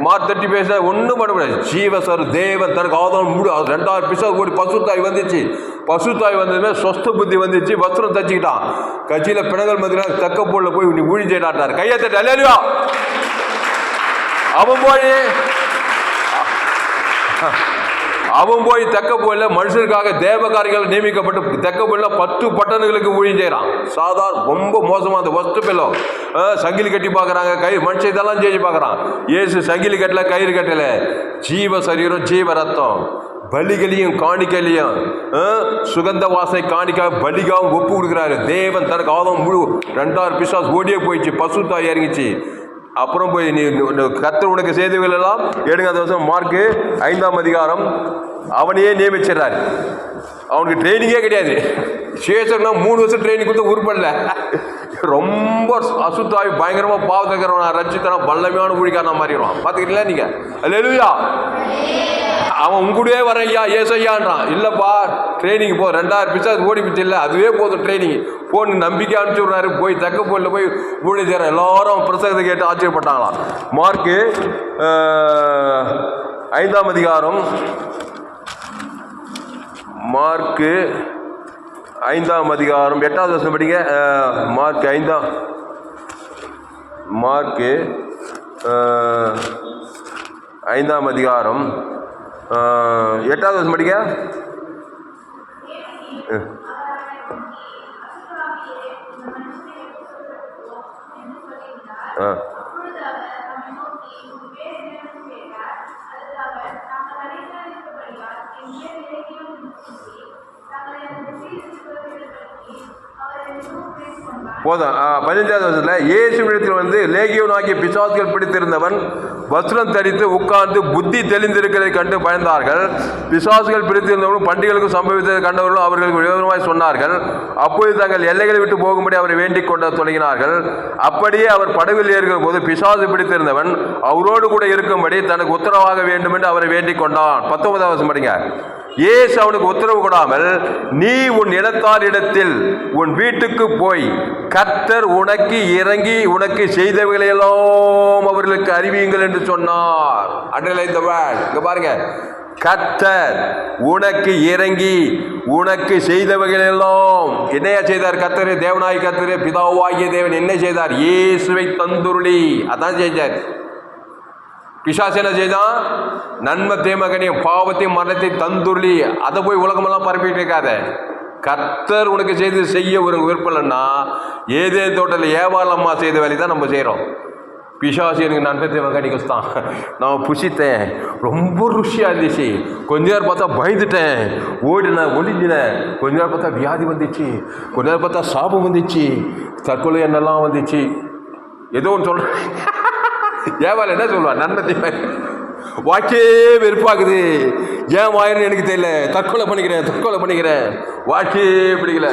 மார்த்தட்டி பேச ஒன்றும் பண்ண முடியாது. ஜீவசர் தேவன் தனக்கு ஆதாம் முழு 2000 பிசாசு கூடி பசுத்தாய் வந்துச்சு. பசுத்தாய் வந்ததுமே சொஸ்த புத்தி வந்துச்சு. வஸ்திரம் தச்சுக்கிட்டான். கட்சியில் பிணங்கள் மதியில் தக்க போல போய் நீ ஊழி செய்யலாட்டார். கையை தட்டு. அல்லேலூயா. அவன் போய் தெக்க போயில மனுஷருக்காக தேவ காரியங்கள் நியமிக்கப்பட்டு தெக்க போயில 10 பட்டணங்களுக்கு ஊழியம் செய்யறான். சாதாரண ரொம்ப மோசமா அந்த வஸ்து பில்லும் சங்கிலி கட்டி பார்க்கறாங்க. கயிறு மனுஷன் இதெல்லாம் செஞ்சு பார்க்கறான். இயேசு சங்கிலி கட்டல, கயிறு கட்டல. ஜீவ சரீரம், ஜீவ ரத்தம், பலிகளையும் காணிக்கையிலையும் சுகந்த வாசனை காணிக்கா பலிகாவும் ஒப்பு கொடுக்குறாரு. தேவன் தனக்கு ஆதாம் முழு 2000 பிசாசு ஓடியே போயிடுச்சு. பசுத்தாய் இறங்கிச்சு. அப்புறம் போய் நீ கர்த்தர் உனக்கு செய்திகள் எல்லாம் எடுங்க. அந்த வருஷம் மார்க்கு 5ஆம் அதிகாரம் அவனையே நியமிச்சிடறாரு. அவனுக்கு ட்ரைனிங்கே கிடையாது. சேஷன்னா 3 வருஷம் ட்ரைனிங் கொடுத்து உருப்படல. ரொம்ப அசுத்தாவி பயங்கரமாக பாவத்துக்கிறவனா ரச்சித்தனா வல்லமையான ஊழிக்காரனா மாறிடுவான். பார்த்துக்கிட்டீங்களா நீங்கள்? அல்லேலூயா. அவன் உங்களுடைய வர ஐயா ஏசையான்றான். இல்லைப்பா ட்ரைனிங் போ. 2000 பிசாசு ஓடி பிச்சு இல்லை, அதுவே போதும் ட்ரைனிங் போன்னு நம்பிக்கை அனுப்பிச்சு விட்றாரு. போய் தக்க போல போய் ஊழிய செய்கிற எல்லாரும் பிரசங்கத்தை கேட்டு ஆச்சரியப்பட்டாங்களாம். மார்க்கு 5ஆம் அதிகாரம், மார்க்கு 5ஆம் அதிகாரம் 8வது வசனம் படிங்க. மார்க்கு 5ஆம் அதிகாரம் 8வது வசனம் படிங்க. போதும். 15வது வருஷத்தில் இயேசுவிடத்தில் வந்து லேகியோனாகிய பிசாசுகள் பிடித்திருந்தவன் வஸ்திரம் தரித்து உட்கார்ந்து புத்தி தெளிந்திருக்கிறதை கண்டு பயந்தார்கள். பிசாசுகள் பிடித்திருந்தவனும் பண்டிகைகளுக்கு சம்பவித்ததை கண்டவர்களும் அவர்களுக்கு விரோதமாய் சொன்னார்கள். அப்போது தங்கள் எல்லைகளை விட்டு போகும்படி அவரை வேண்டிக் கொண்டு தொடங்கினார்கள். அப்படியே அவர் படவில் ஏறுகிற போது பிசாசு பிடித்திருந்தவன் அவரோடு கூட இருக்கும்படி தனக்கு உத்தரவாக வேண்டும் என்று அவரை வேண்டிக் கொண்டான். 19வது வசனம் படிங்க. இயேசு அவனுக்கு உத்தரவு கொடாமல், நீ உன் இனத்தாரிடத்தில் உன் வீட்டுக்கு போய் கர்த்தர் உனக்கு இறங்கி உனக்கு செய்தவைகளெல்லாம் அவர்களுக்கு அறிவியுங்கள் என்று சொன்னார். அண்டர்லைன் தி வேர்ட். இங்க பாருங்க, கர்த்தர் உனக்கு இறங்கி உனக்கு செய்தவைகளெல்லாம். என்னையா செய்தார் கர்த்தர்? தேவனாய் கர்த்தர் பிதாவாகிய தேவன் என்ன செய்தார்? இயேசுவை தந்துருளி, அதான் செஞ்சார். பிசாசு என்ன செய்தான்? நன்மை தேமகனையும் பாவத்தையும் மரணத்தையும் தந்துள்ளி, அதை போய் உலகமெல்லாம் பரப்பிட்டு இருக்காத. கர்த்தர் உனக்கு செய்ய ஒரு விருப்பம்னா, ஏதேன் தோட்டத்தில் ஏவாளம்மா செய்த வேலை தான் நம்ம செய்கிறோம். பிசாசு எனக்கு நன்மை தேமகனிகள் தான், நான் புசித்தேன், ரொம்ப ருசியாக இருந்துச்சு, கொஞ்ச நேரம் பார்த்தா பயந்துட்டேன், ஓடினேன், ஒளிஞ்சினேன், கொஞ்ச நேரம் பார்த்தா வியாதி வந்துச்சு, கொஞ்ச நேரம் பார்த்தா சாபம் வந்துச்சு, தற்கொலை என்னெல்லாம் வந்துச்சு, ஏதோ ஒன்று சொல்கிறேன். ஏவாள் என்ன சொல்லுவான்? நன்மை வாக்கே வெறுப்பாக்குது, ஏன் வாயின்னு எனக்கு தெரியல, தற்கொலை பண்ணிக்கிறேன், வாக்கே பிடிக்கல,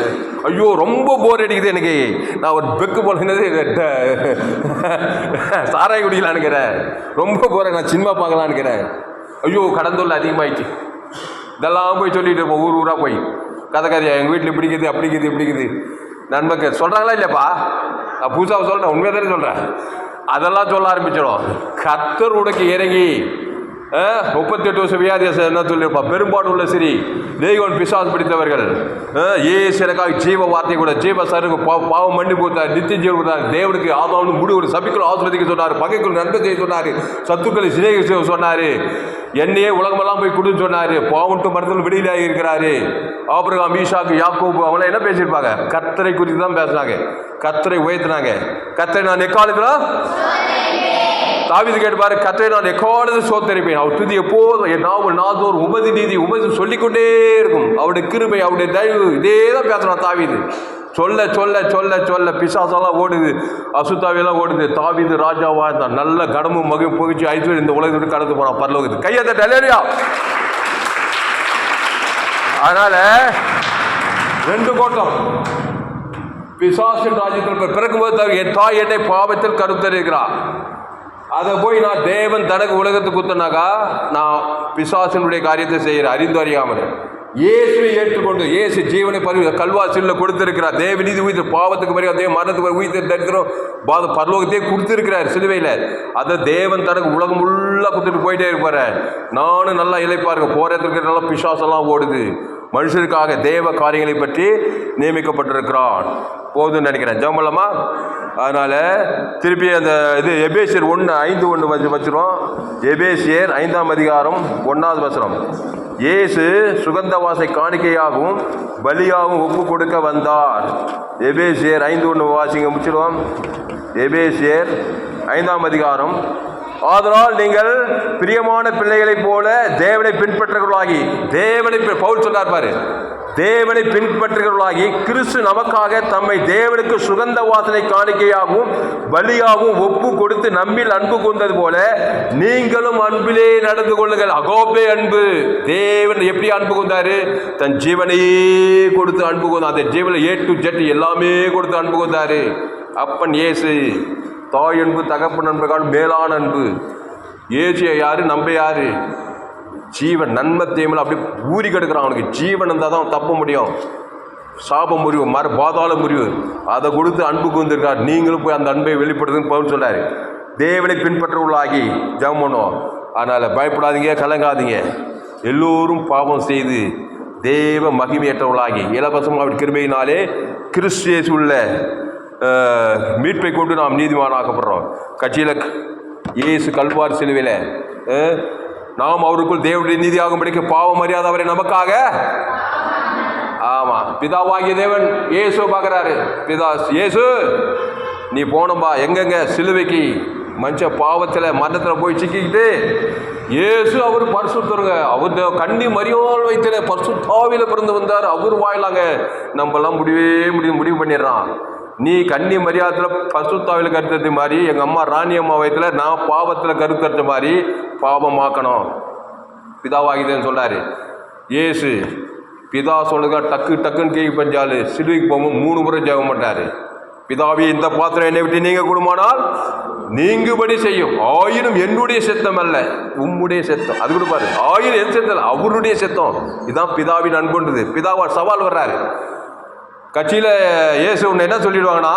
ஐயோ ரொம்ப போர் அடிக்குது எனக்கு, நான் ஒரு பெக்கு போனது சாராய குடிக்கலான்னுக்கிறேன், ரொம்ப போறேன், நான் சினிமா பார்க்கலான்னுக்கிறேன், ஐயோ கடந்தொல்ல அதிகமாயிடுச்சு, இதெல்லாம் போய் சொல்லிட்டு இருப்போம் ஊர் ஊராக போய் கதையா எங்கள் வீட்டில் பிடிக்குது அப்படிக்குது நண்பர்கள் சொல்கிறாங்களா இல்லையாப்பா? நான் புதுசாக சொல்கிறேன், உண்மையாக தானே சொல்கிறேன். அதெல்லாம் சொல்ல ஆரம்பிச்சிடும். கர்த்தர் உனக்கு இறங்கி 38 வருஷம் வியாதியாசம் என்ன சொல்லியிருப்பா, பெரும்பாடு உள்ள சரி தேவன் பிசாசு பிடித்தவர்கள் ஏசு எனக்காக ஜீவ வார்த்தை கூட ஜீவ சருக்கு பாவம் மண்ணி கொடுத்தார், நித்திய ஜீவன் கொடுத்தார், தேவனுக்கு ஆதாவும் முடிவு சபிக்குள் ஆஸ்வதிக்க சொன்னார், பகைக்குள் நன்மை செய்ய சொன்னார், சத்துக்களை சிநேக சொன்னார், என்னையே உலகமெல்லாம் போய் கொடுன்னு சொன்னார், பாவன்ட்டு மரத்தில் விடுதலையாக இருக்கிறாரு. ஆபிரகாம், ஈசாக்கு, யாக்கோபு அவங்கள என்ன பேசியிருப்பாங்க? கர்த்தரை குறித்து தான் பேசினாங்க, கர்த்தரை உயர்த்தினாங்க. கர்த்தரை நான் எக்காலத்தில் தாவீது கேட்டுப்பாரு, கர்த்தரை நான் எக்காலத்தில் சோத்தரிப்பேன், அவர் துதி எப்போதும் என் நாதோர் உமது நீதி உமது சொல்லிக்கொண்டே இருக்கும், அவருடைய கிருபை அவருடைய தயவு, இதே தான் பேசுறான் தாவீது. சொல்ல சொல்ல சொல்ல சொல்ல பிசாசெல்லாம் ஓடுது, அசுத்தாவியெல்லாம் ஓடுது. தாவீது ராஜாவா இருந்தான், நல்ல கடமும் மகிழ்ச்சி புகிச்சு ஐஸ்வர்யம் இந்த உலகத்துக்கு கடந்து போனான் பரலோகத்துக்கு. கையை தட்ட அல்லேலூயா. அதனால 2 கோட்டம் பிசாசின் ராஜ்யத்தில் பிறக்கும்போது என் தாய் என்னை பாவத்தில் கருத்தரிக்கிறார், அதை போய் நான் தேவன் தனக்கு உலகத்துக்கு குத்தனாக்கா நான் பிசாசினுடைய காரியத்தை செய்கிறேன் அறிந்து அறியாமல். இயேசுவை ஏற்றுக்கொண்டு இயேசு ஜீவனை கல்வாசியில் கொடுத்திருக்கிறார், தேவ நீதி உயிர் பாவத்துக்கு பிறகு அதே மரணத்துக்கு உயிர் தரித்திரம் பரலோகத்தையே கொடுத்திருக்கிறார் சிலுவையில். அதை தேவன் தனக்கு உலகம் ஃபுல்லாக கொடுத்துட்டு போயிட்டே இருப்பார். நானும் நல்லா இழைப்பாருங்க, போகிறதுக்கு நல்லா பிசாசெல்லாம் ஓடுது, மனுஷருக்காக தேவ காரியங்களை பற்றி நியமிக்கப்பட்டிருக்கிறான். போதுன்னு நினைக்கிறேன். ஜெபம்லாமா? அதனால் திருப்பி அந்த இது எபேசியர் 1:5 வச்சுருவோம். எபேசியர் 5ஆம் அதிகாரம் 1வது வசனம். இயேசு சுகந்த வாசை காணிக்கையாகவும் பலியாகவும் ஒப்பு கொடுக்க வந்தார். எபேசியர் 5:1 வாசிங்க, முடிச்சிடுவோம். எபேசியர் 5ஆம் அதிகாரம். ஆதலால் நீங்கள் பிரியமான பிள்ளைகளைப் போல தேவனை பின்பற்றுகிறவர்களாகி, பவுல் சொன்னார் பாரு, தேவனை பின்பற்றுகிறவர்களாகி கிறிஸ்து நமக்காக தம்மை தேவனுக்கு சுகந்த வாசனை காணிக்கையாகவும் பலியாகவும் ஒப்பு கொடுத்து நம்மில் அன்பு கொண்டது போல நீங்களும் அன்பிலே நடந்து கொள்ளுங்கள். அகோபே அன்பு. தேவன் எப்படி அன்பு கொண்டாரு? தன் ஜீவனையே கொடுத்து அன்பு கொண்டார். அந்த ஜீவனை A to Z எல்லாமே கொடுத்து அன்பு கொண்டாரு. அப்பன் இயேசு. தாய் அன்பு தகப்பன் அன்புக்கான மேலான அன்பு. ஏசு யாரு? நம்ம யாரு? ஜீவன். நன்மை தேமல் அப்படி ஊறி கெடுக்கிறான். அவனுக்கு ஜீவன் இருந்தால் தான் தப்ப முடியும். சாப முறிவு, பாதாள முறிவு, அதை கொடுத்து அன்புக்கு வந்திருக்கார். நீங்களும் போய் அந்த அன்பை வெளிப்படுத்துன்னு பவுல் சொல்றாரு. தேவனை பின்பற்றவர்களாகி ஜெபம் பண்ணுவோம். அதனால் பயப்படாதீங்க, கலங்காதீங்க. எல்லோரும் பாவம் செய்து தேவ மகிமையற்றவளாகி இலவசமாக கிருபையினாலே கிறிஸ்து இயேசுவுள்ள மீட்பை கொண்டு நாம் நீதிமானாக்கப்படுறோம். கட்சியில் இயேசு கல்வாரி சிலுவையில் நாம் அவருக்குள் தேவனுடைய நீதியாகும்படிக்கு பாவம் அறியாத அவரை நமக்காக ஆமாம் பிதாவாகிய தேவன் இயேசு பார்க்குறாரு. பிதா இயேசு நீ போனம்பா எங்கெங்க சிலுவைக்கு மனுஷ பாவத்தில் மரணத்தில் போய் சிக்கிக்கிட்டு இயேசு அவர் பரிசுத்தருங்க. அவர் கண்ணி மரியாள் வைத்திர பரிசுத்தாவில பிறந்து வந்தார். அவர் வாயிலாங்க நம்மளாம் முடிவு பண்ணிடுறான். நீ கண்ணி மரியாதையில் பரிசுத்தாவில கருத்தது மாதிரி எங்கள் அம்மா ராணி அம்மா வயத்தில் நான் பாவத்தில் கருத்தறுத்த மாதிரி பாவமாக்கணும் பிதாவாகிதேன்னு சொல்கிறாரு இயேசு. பிதா சொல்லுங்க டக்குன்னு கேள்வி பஞ்சாலு சிலுவைக்கு போகும்போது 3 முறை ஜெபம் பண்ணாரு. பிதாவே இந்த பாத்திரம் என்னை விட்டு நீங்க கொடுமானால் நீங்குபடி செய்யும், ஆயினும் என்னுடைய சித்தம் அல்ல உம்முடைய சித்தம். அது கூட பாரு, ஆயினும் என் சித்தம் அவருடைய சித்தம். இதுதான் பிதாவின் அன்புன்றது. பிதாவா சவால் வர்றாரு. கட்சியில் இயேசு ஒன்று என்ன சொல்லிடுவாங்கன்னா,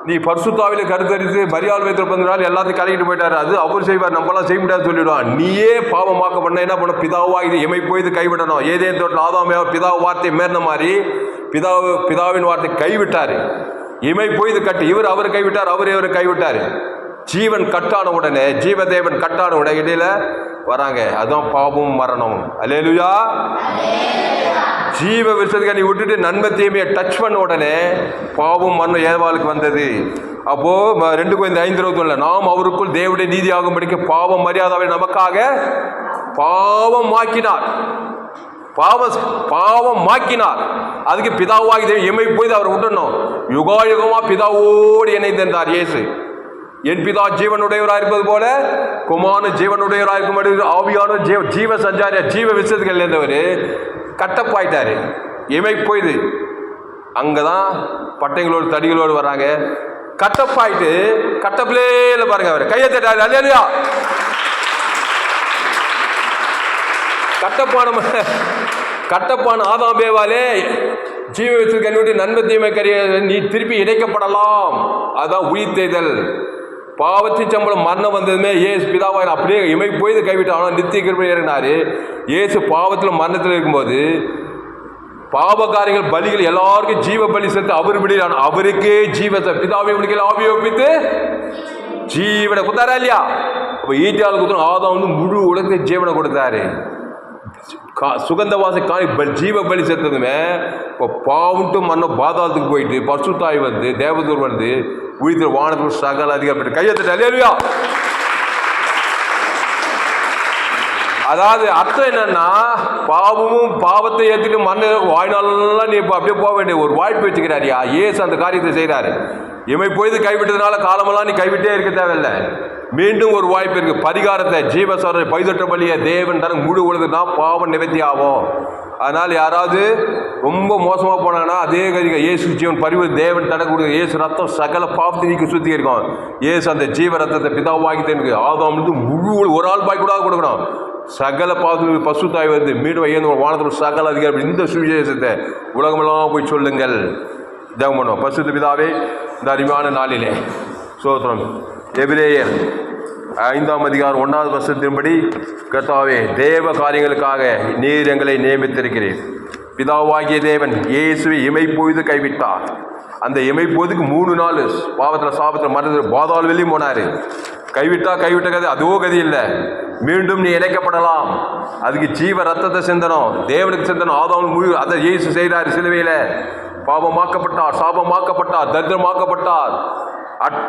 நீ பரிசுத்தாவில கருத்தரித்து மரியாதை வைத்து நாள் எல்லாத்தையும் கலக்கிட்டு போயிட்டாரு. அது அவர் செய்வார், நம்மளாம் செய்ய முடியாது சொல்லிடுவான். நீயே பாவமாக்க பண்ண என்ன பண்ண, பிதாவா இது எமை போய் இது கைவிடணும். ஏதேன் தோட்டம் ஆதாமே பிதா வார்த்தை மேறின மாதிரி பிதாவின் வார்த்தை கைவிட்டாரு. இமை போய் இது கட்டு இவர் அவரை கைவிட்டார், அவரை கைவிட்டார். ஜீவன் கட்டான உடனே ஜீவதேவன் கட்டான உடனே இடையில வராங்க. அதுதான் பாவமும் மரணமும். அல்லேலூயா. ஜீவ விஷயத்துக்கு நீ விட்டுட்டு நன்மை தீமையை டச் பண்ண உடனே பாவம் மரணம் ஏவாளுக்கு வந்தது. அப்போ 2 Corinthians 5:21 நாம் அவருக்குள் தேவனுடைய நீதி ஆகும்படிக்கு பாவம் மரியாதை நமக்காக பாவம் மாக்கினார். அதுக்கு பிதாவாகி தேவன் எமை போய் அவர் விட்டணும். யுகாயுகமா பிதாவோடு இணைந்தார் இயேசு. என் பிதா ஜீவனுடையவராக இருப்பது போல குமாரன் ஜீவனுடையவராக இருக்கும்படி ஆவியான ஜீவ சஞ்சாரியா ஜீவ விஷயத்துகள் இருந்தவர் கட்டப்பாயிட்டாரு. எமை போயுது. அங்கதான் பட்டைங்களோடு தடிகளோடு வர்றாங்க. கட்டப்பாயிட்டு கட்டப்பிலேல பாருங்க, அவர் கையை தட்டாரு. அல்லேலூயா. கட்டப்பான ஆதாம் ஏவாளே ஜீவ விஷயத்தை நன்மை தீமை கரிய நீ திருப்பி இணைக்கப்படலாம். அதான் உயிர்த்தெழுதல். பாவத்தின் சம்பளம் மரணம் வந்ததுமே ஏசு பிதாவா அப்படியே இமை போய் கைவிட்டு ஆனால் நித்திய கிருபை ஏறினாரு. ஏசு பாவத்தில் மரணத்தில் இருக்கும்போது பாவகாரியங்கள் பலிகள் எல்லாருக்கும் ஜீவ பலி சேர்த்து அவர் விடலான அவருக்கே ஜீவத்தை பிதாவை ஆவியை ஒப்பித்து ஜீவனை கொடுத்தாரா இல்லையா? அப்போ ஈட்டியால் கொடுத்தோம். ஆதாம் முழு உலகத்தை ஜீவனை கொடுத்தாரு. சுகந்தவாசி ஜீவ பலி சேர்த்ததுமே இப்போ பாவன்ட்டு மன்ன பாதாளத்துக்கு போயிட்டு பரிசுத்தாய் வந்து தேவதூர் வந்து உயிர்த்து வானத்துக்கு சகல அதிகாரம் கையெழுத்து. அல்லேலூயா. அதாவது அர்த்தம் என்னன்னா, பாவத்தை ஏற்றுட்டு மண்ணு வாழ்நாளெல்லாம் நீ இப்போ அப்படியே போக வேண்டிய ஒரு வாய்ப்பு வச்சுக்கிறாரியா. ஏசு அந்த காரியத்தை செய்கிறாரு. இமை பொழுது கைவிட்டதுனால காலமெல்லாம் நீ கைவிட்டே இருக்க தேவையில்லை. மீண்டும் ஒரு வாய்ப்பு இருக்கு. பரிகாரத்தை ஜீவசோரை பைதொற்ற பலியை தேவன் தர முழு உலகத்துனா பாவம் நிவர்த்தி ஆகும். அதனால் யாராவது ரொம்ப மோசமாக போனாங்கன்னா அதே கதிக இயேசு ஜீவன் பரிவு தேவன் தட கொடுக்க இயேசு ரத்தம் சகல பாவத்தை நீக்கி சுற்றி இருக்கும். இயேசு அந்த ஜீவ ரத்தத்தை பிதாவாகிட்டே இருக்கு. ஆதாம் வந்து முழு ஒரு ஆள் பாய் கூட கொடுக்கணும். சகல பாவத்துக்கு பசுத்தாய் வந்து மீண்டும் ஐயந்து வானத்தில் சகல அதிகாரம். இந்த சுவிசேஷத்தை உலகமெல்லாம் போய் சொல்லுங்கள். தேவம் பண்ணுவோம். பசுத்த பிதாவே, இந்த அருமையான நாளிலே சோத்திரம். எபிரேயர் 5ஆம் அதிகாரம் 1வது வசனத்தின்படி, கர்த்தாவே தேவ காரியங்களுக்காக நீர் எங்களை நியமித்திருக்கிறீர். பிதாவாகிய தேவன் இயேசுவை இமைப்பொழுது கைவிட்டார். அந்த இமைப்பொழுதுக்கு 3 நாள் பாவத்தில் சாபத்தில் மரணத்தில் பாதாள வெளியும் போனார். கைவிட்ட கதை அதோ கதி இல்லை. மீண்டும் நீ இணைக்கப்படலாம். அதுக்கு ஜீவ ரத்தத்தை சிந்தனம், தேவனுக்கு சிந்தனம். ஆதாம் முழு அதை இயேசு செய்கிறார் சிலுவையில். பாவமாக்கப்பட்டார், சாபமாக்கப்பட்டார், தரித்திரமாக்கப்பட்டார்,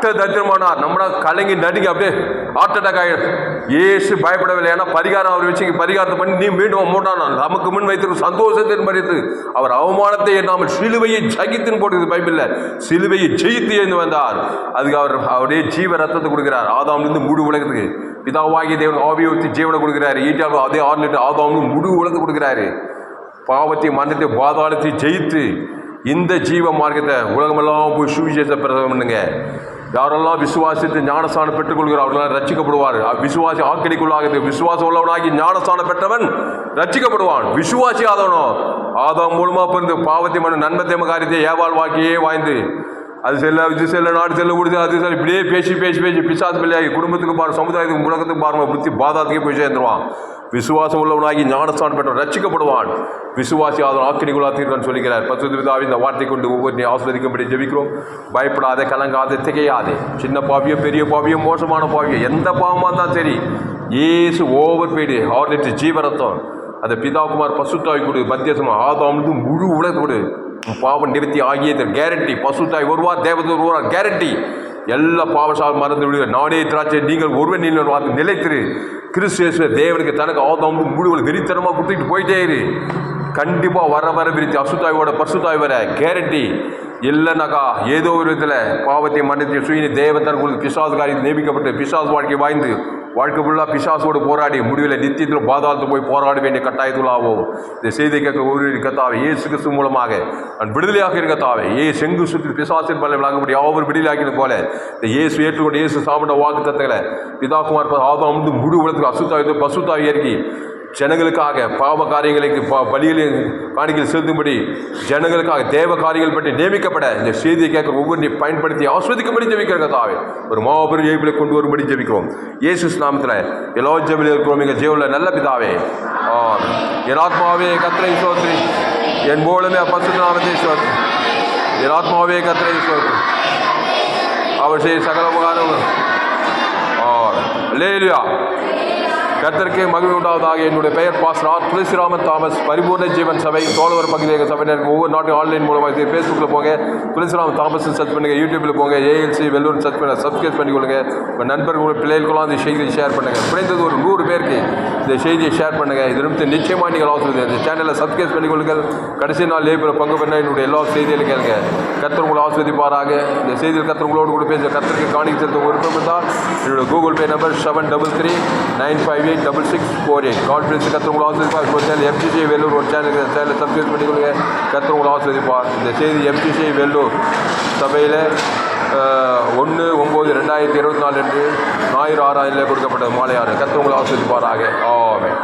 தரித்திரமானார். நம்மள கலங்கி நடுங்கி அப்படியே ஹார்ட் அட்டாக் ஆகிடும். ஏசு பயப்படவில்லை. ஏன்னா பரிகாரம் அவர் வச்சு பரிகாரத்தை பண்ணி நீ மீண்டும் மூட்டானா நமக்கு முன் வைத்திருக்கும் சந்தோஷத்தின் மறித்து அவர் அவமானத்தை நாம் சிலுவையை ஜகித்துன்னு போட்டுது பைபிளில். சிலுவையை ஜெயித்து எழுந்து வந்தார். அதுக்கு அவருடைய ஜீவ ரத்தத்தை கொடுக்கிறார். ஆதாம்லேருந்து முழு உலகத்துக்கு பிதாவாகிய தேவன் ஆவியை ஊற்றி ஜீவனை கொடுக்கிறாரு. ஈட்டாலும் அதே 6 லிட்டர் ஆதாம்னு முழு உலகத்தை கொடுக்கிறாரு. பாவத்தை மரணத்தை பாதாளத்தை ஜெயித்து இந்த ஜீவ மார்க்கத்தை உலகமெல்லாம் போய் சுவிசேஷ பிரசவம் பண்ணுங்க. யாரெல்லாம் விசுவாசித்து ஞானஸ்தானம் பெற்றுக்கொள்கிறார் அவர்களால் ரட்சிக்கப்படுவார். விசுவாசி ஆக்கினைக்குள்ளாகுது. விசுவாசம் உள்ளவனாகி ஞானஸ்தானம் பெற்றவன் ரட்சிக்கப்படுவான். விசுவாசி ஆதவனோ ஆதாம் மூலமாக பிறந்து பாவத்தை மன நன்மத்தேம காரியத்தை ஏவாள் வாக்கியே வாய்ந்து அது செல்ல இது செல்ல நாடு செல்ல கொடுத்து அது செல்ல இப்படியே பேசி பேசி பேசி பிசாசு பிள்ளையாகி குடும்பத்துக்கு பாருங்க, சமுதாயத்துக்கு உலகத்துக்கு பாருங்க, புத்தி பாதாத்துக்கே போய் சேர்ந்துருவான். விசுவாசம் உள்ளவனாகி ஞானஸ்தானம் பெற்ற ரட்சிக்கப்படுவான். விசுவாசி அதன் ஆக்கினிக்குள்ளாத்தீர்தான் சொல்லிக்கிறார். பசுதாவி இந்த வார்த்தை கொண்டு ஒவ்வொரு ஆஸ்வதிக்கும்படி ஜெபிக்கிறோம். பயப்படாதே, கலங்காதே, திகையாதே. சின்ன பாவியம், பெரிய பாவியம், மோசமான பாவியம், எந்த பாவமாக தான் சரி, ஏசு ஓவர் போயிடு அவர் லிட்டர் ஜீவரத்தம் அந்த பிதாகுமார் பசுத்தாய் கொடு மத்தியசமா ஆதாமுக்கு முழு உலக கொடு பாவம் நிறுத்தி ஆகியது கேரண்டி. பசுத்தாய் வருவார், தேவதூர் வருவார், கேரண்டி. எல்லா பாவசால் மறந்து விடுங்க. நாடே திராட்சை நீங்கள் ஒருவன் நீங்கள் வார்த்தை நிலைத்திரு. கிறிஸ்து தேவனுக்கு தனக்கு ஆதாமுக்கு முழு வெறித்தனமாக கொடுத்துட்டு போயிட்டே இரு. கண்டிப்பாக வர விரித்து அசுத்தாயோட பசுத்தாய் வர கேரண்டி. இல்லைனாக்கா ஏதோ ஒரு விதத்தில் பாவத்தை மன்னித்து சுயினி தேவத்தன் கொடுத்து பிசாசு காரியத்தை நியமிக்கப்பட்டு பிசாசு வாழ்க்கை வாய்ந்து வாழ்க்கை ஃபுல்லாக பிசாசோடு போராடி முடிவில் நித்தியத்தில் பாதாளத்தில் போய் போராட வேண்டிய கட்டாயத்துள்ளாகும். இந்த செய்தி கேட்க ஒரு கத்தாவை இயேசு கிறிஸ்து மூலமாக நான் விடுதலையாக இருக்கத்தாவே செங்கு சுற்றி பிசாசின் பல விளங்கப்படி யாவும் விடுதலையாக்கினது போல இந்த இயேசு ஏற்றுக்கொண்டு இயேசு சாப்பிட்ட வாக்கு தத்தங்களை பிதாகுமார் ஆதாம் வந்து முழு உலகத்துக்கு அசுத்தாய் பசுத்தாய் இறக்கி ஜனங்களுக்காக பாவ காரியங்களுக்கு பலிகளின் காணிகள் செலுத்தும்படி ஜனங்களுக்காக தேவ காரியங்கள் பற்றி நியமிக்கப்பட இந்த செய்தியை கேட்க ஒவ்வொன்றையும் பயன்படுத்தி ஆஸ்வதிக்கும்படி ஜெபிக்கிறோம். கத்தாவே ஒரு மாபெரும் ஜெயிப்பில் கொண்டு வரும்படி ஜெபிக்கிறோம். இயேசு நாமத்தில் எல்லா ஜெபிலும் இருக்கிறோம். எங்கள் ஜெயிலில் நல்ல பிதாவே, என் ஆத்மாவே கர்த்தரை ஸ்தோத்திரி, என் மூலமே பரிசுத்த நாமத்தை ஸ்தோத்திரி. என் ஆத்மாவே கர்த்தரை ஸ்தோத்திரி, அவர் செய்ய சகல உபகாரம். அல்லேலூயா. கர்த்தருக்கு மகிழ்ச்சி உண்டாவதாக. என்னுடைய பெயர் பாஸ்டர் துளசிராமன் தாமஸ், பரிபூர்ண ஜீவன் சபை தோழவர் பகுதியாக சபையினருக்கு ஒவ்வொரு நாட்டும் ஆன்லைன் மூலமாக ஃபேஸ்புக்கில் போங்க, துளசிராமன் தாமஸ் சர்ச் பண்ணுங்கள். யூடியூப்பில் போங்க, ஏஎல்சி வெள்ளூர் சர்ச் பண்ண சப்ஸ்கிரைப் பண்ணிக்கொள்ளுங்க. உங்கள் நண்பர்கள் பிள்ளைகளுக்கெல்லாம் இந்த செய்தியை ஷேர் பண்ணுங்கள். குறைந்தது ஒரு 100 பேருக்கு இந்த செய்தியை ஷேர் பண்ணுங்கள். இது நிமித்தம் நிச்சயமாக நீங்கள் ஆசிரியர் இந்த சேனலை சப்ஸ்கிரைப் பண்ணிக்கொள்ளுங்கள். கடைசி நாள் லேபில் பங்கு பண்ண என்னுடைய எல்லா செய்திகளும் கேளுங்க. கர்த்தர் உங்களை ஆஸ்வதிப்பாராக. இந்த செய்தியில் கர்த்தர் உங்களோடு கூட பேச கர்த்தருக்கு காணிக்கை செலுத்த விருப்பம் இருந்தால் என்னுடைய Google Pay number 733-958-6648. God bless. கர்த்தர் உங்களை ஆஸ்வதிப்பார். ஒரு சேனல் எஃப்சிசி வெள்ளூர் ஒரு சேனலுக்கு சப்ஸ்கிரைப் பண்ணிக்கொள்ளுங்க. கர்த்தர் உங்களை ஆஸ்வதிப்பார். இந்த செய்தி எஃப்சிசி வெள்ளூர் சபையில் 1/9/2024 ஞாயிறு 6 கொடுக்கப்பட்ட மாலை 6. கர்த்தர் உங்களை ஆஸ்வதிப்பாராக. ஆமென்.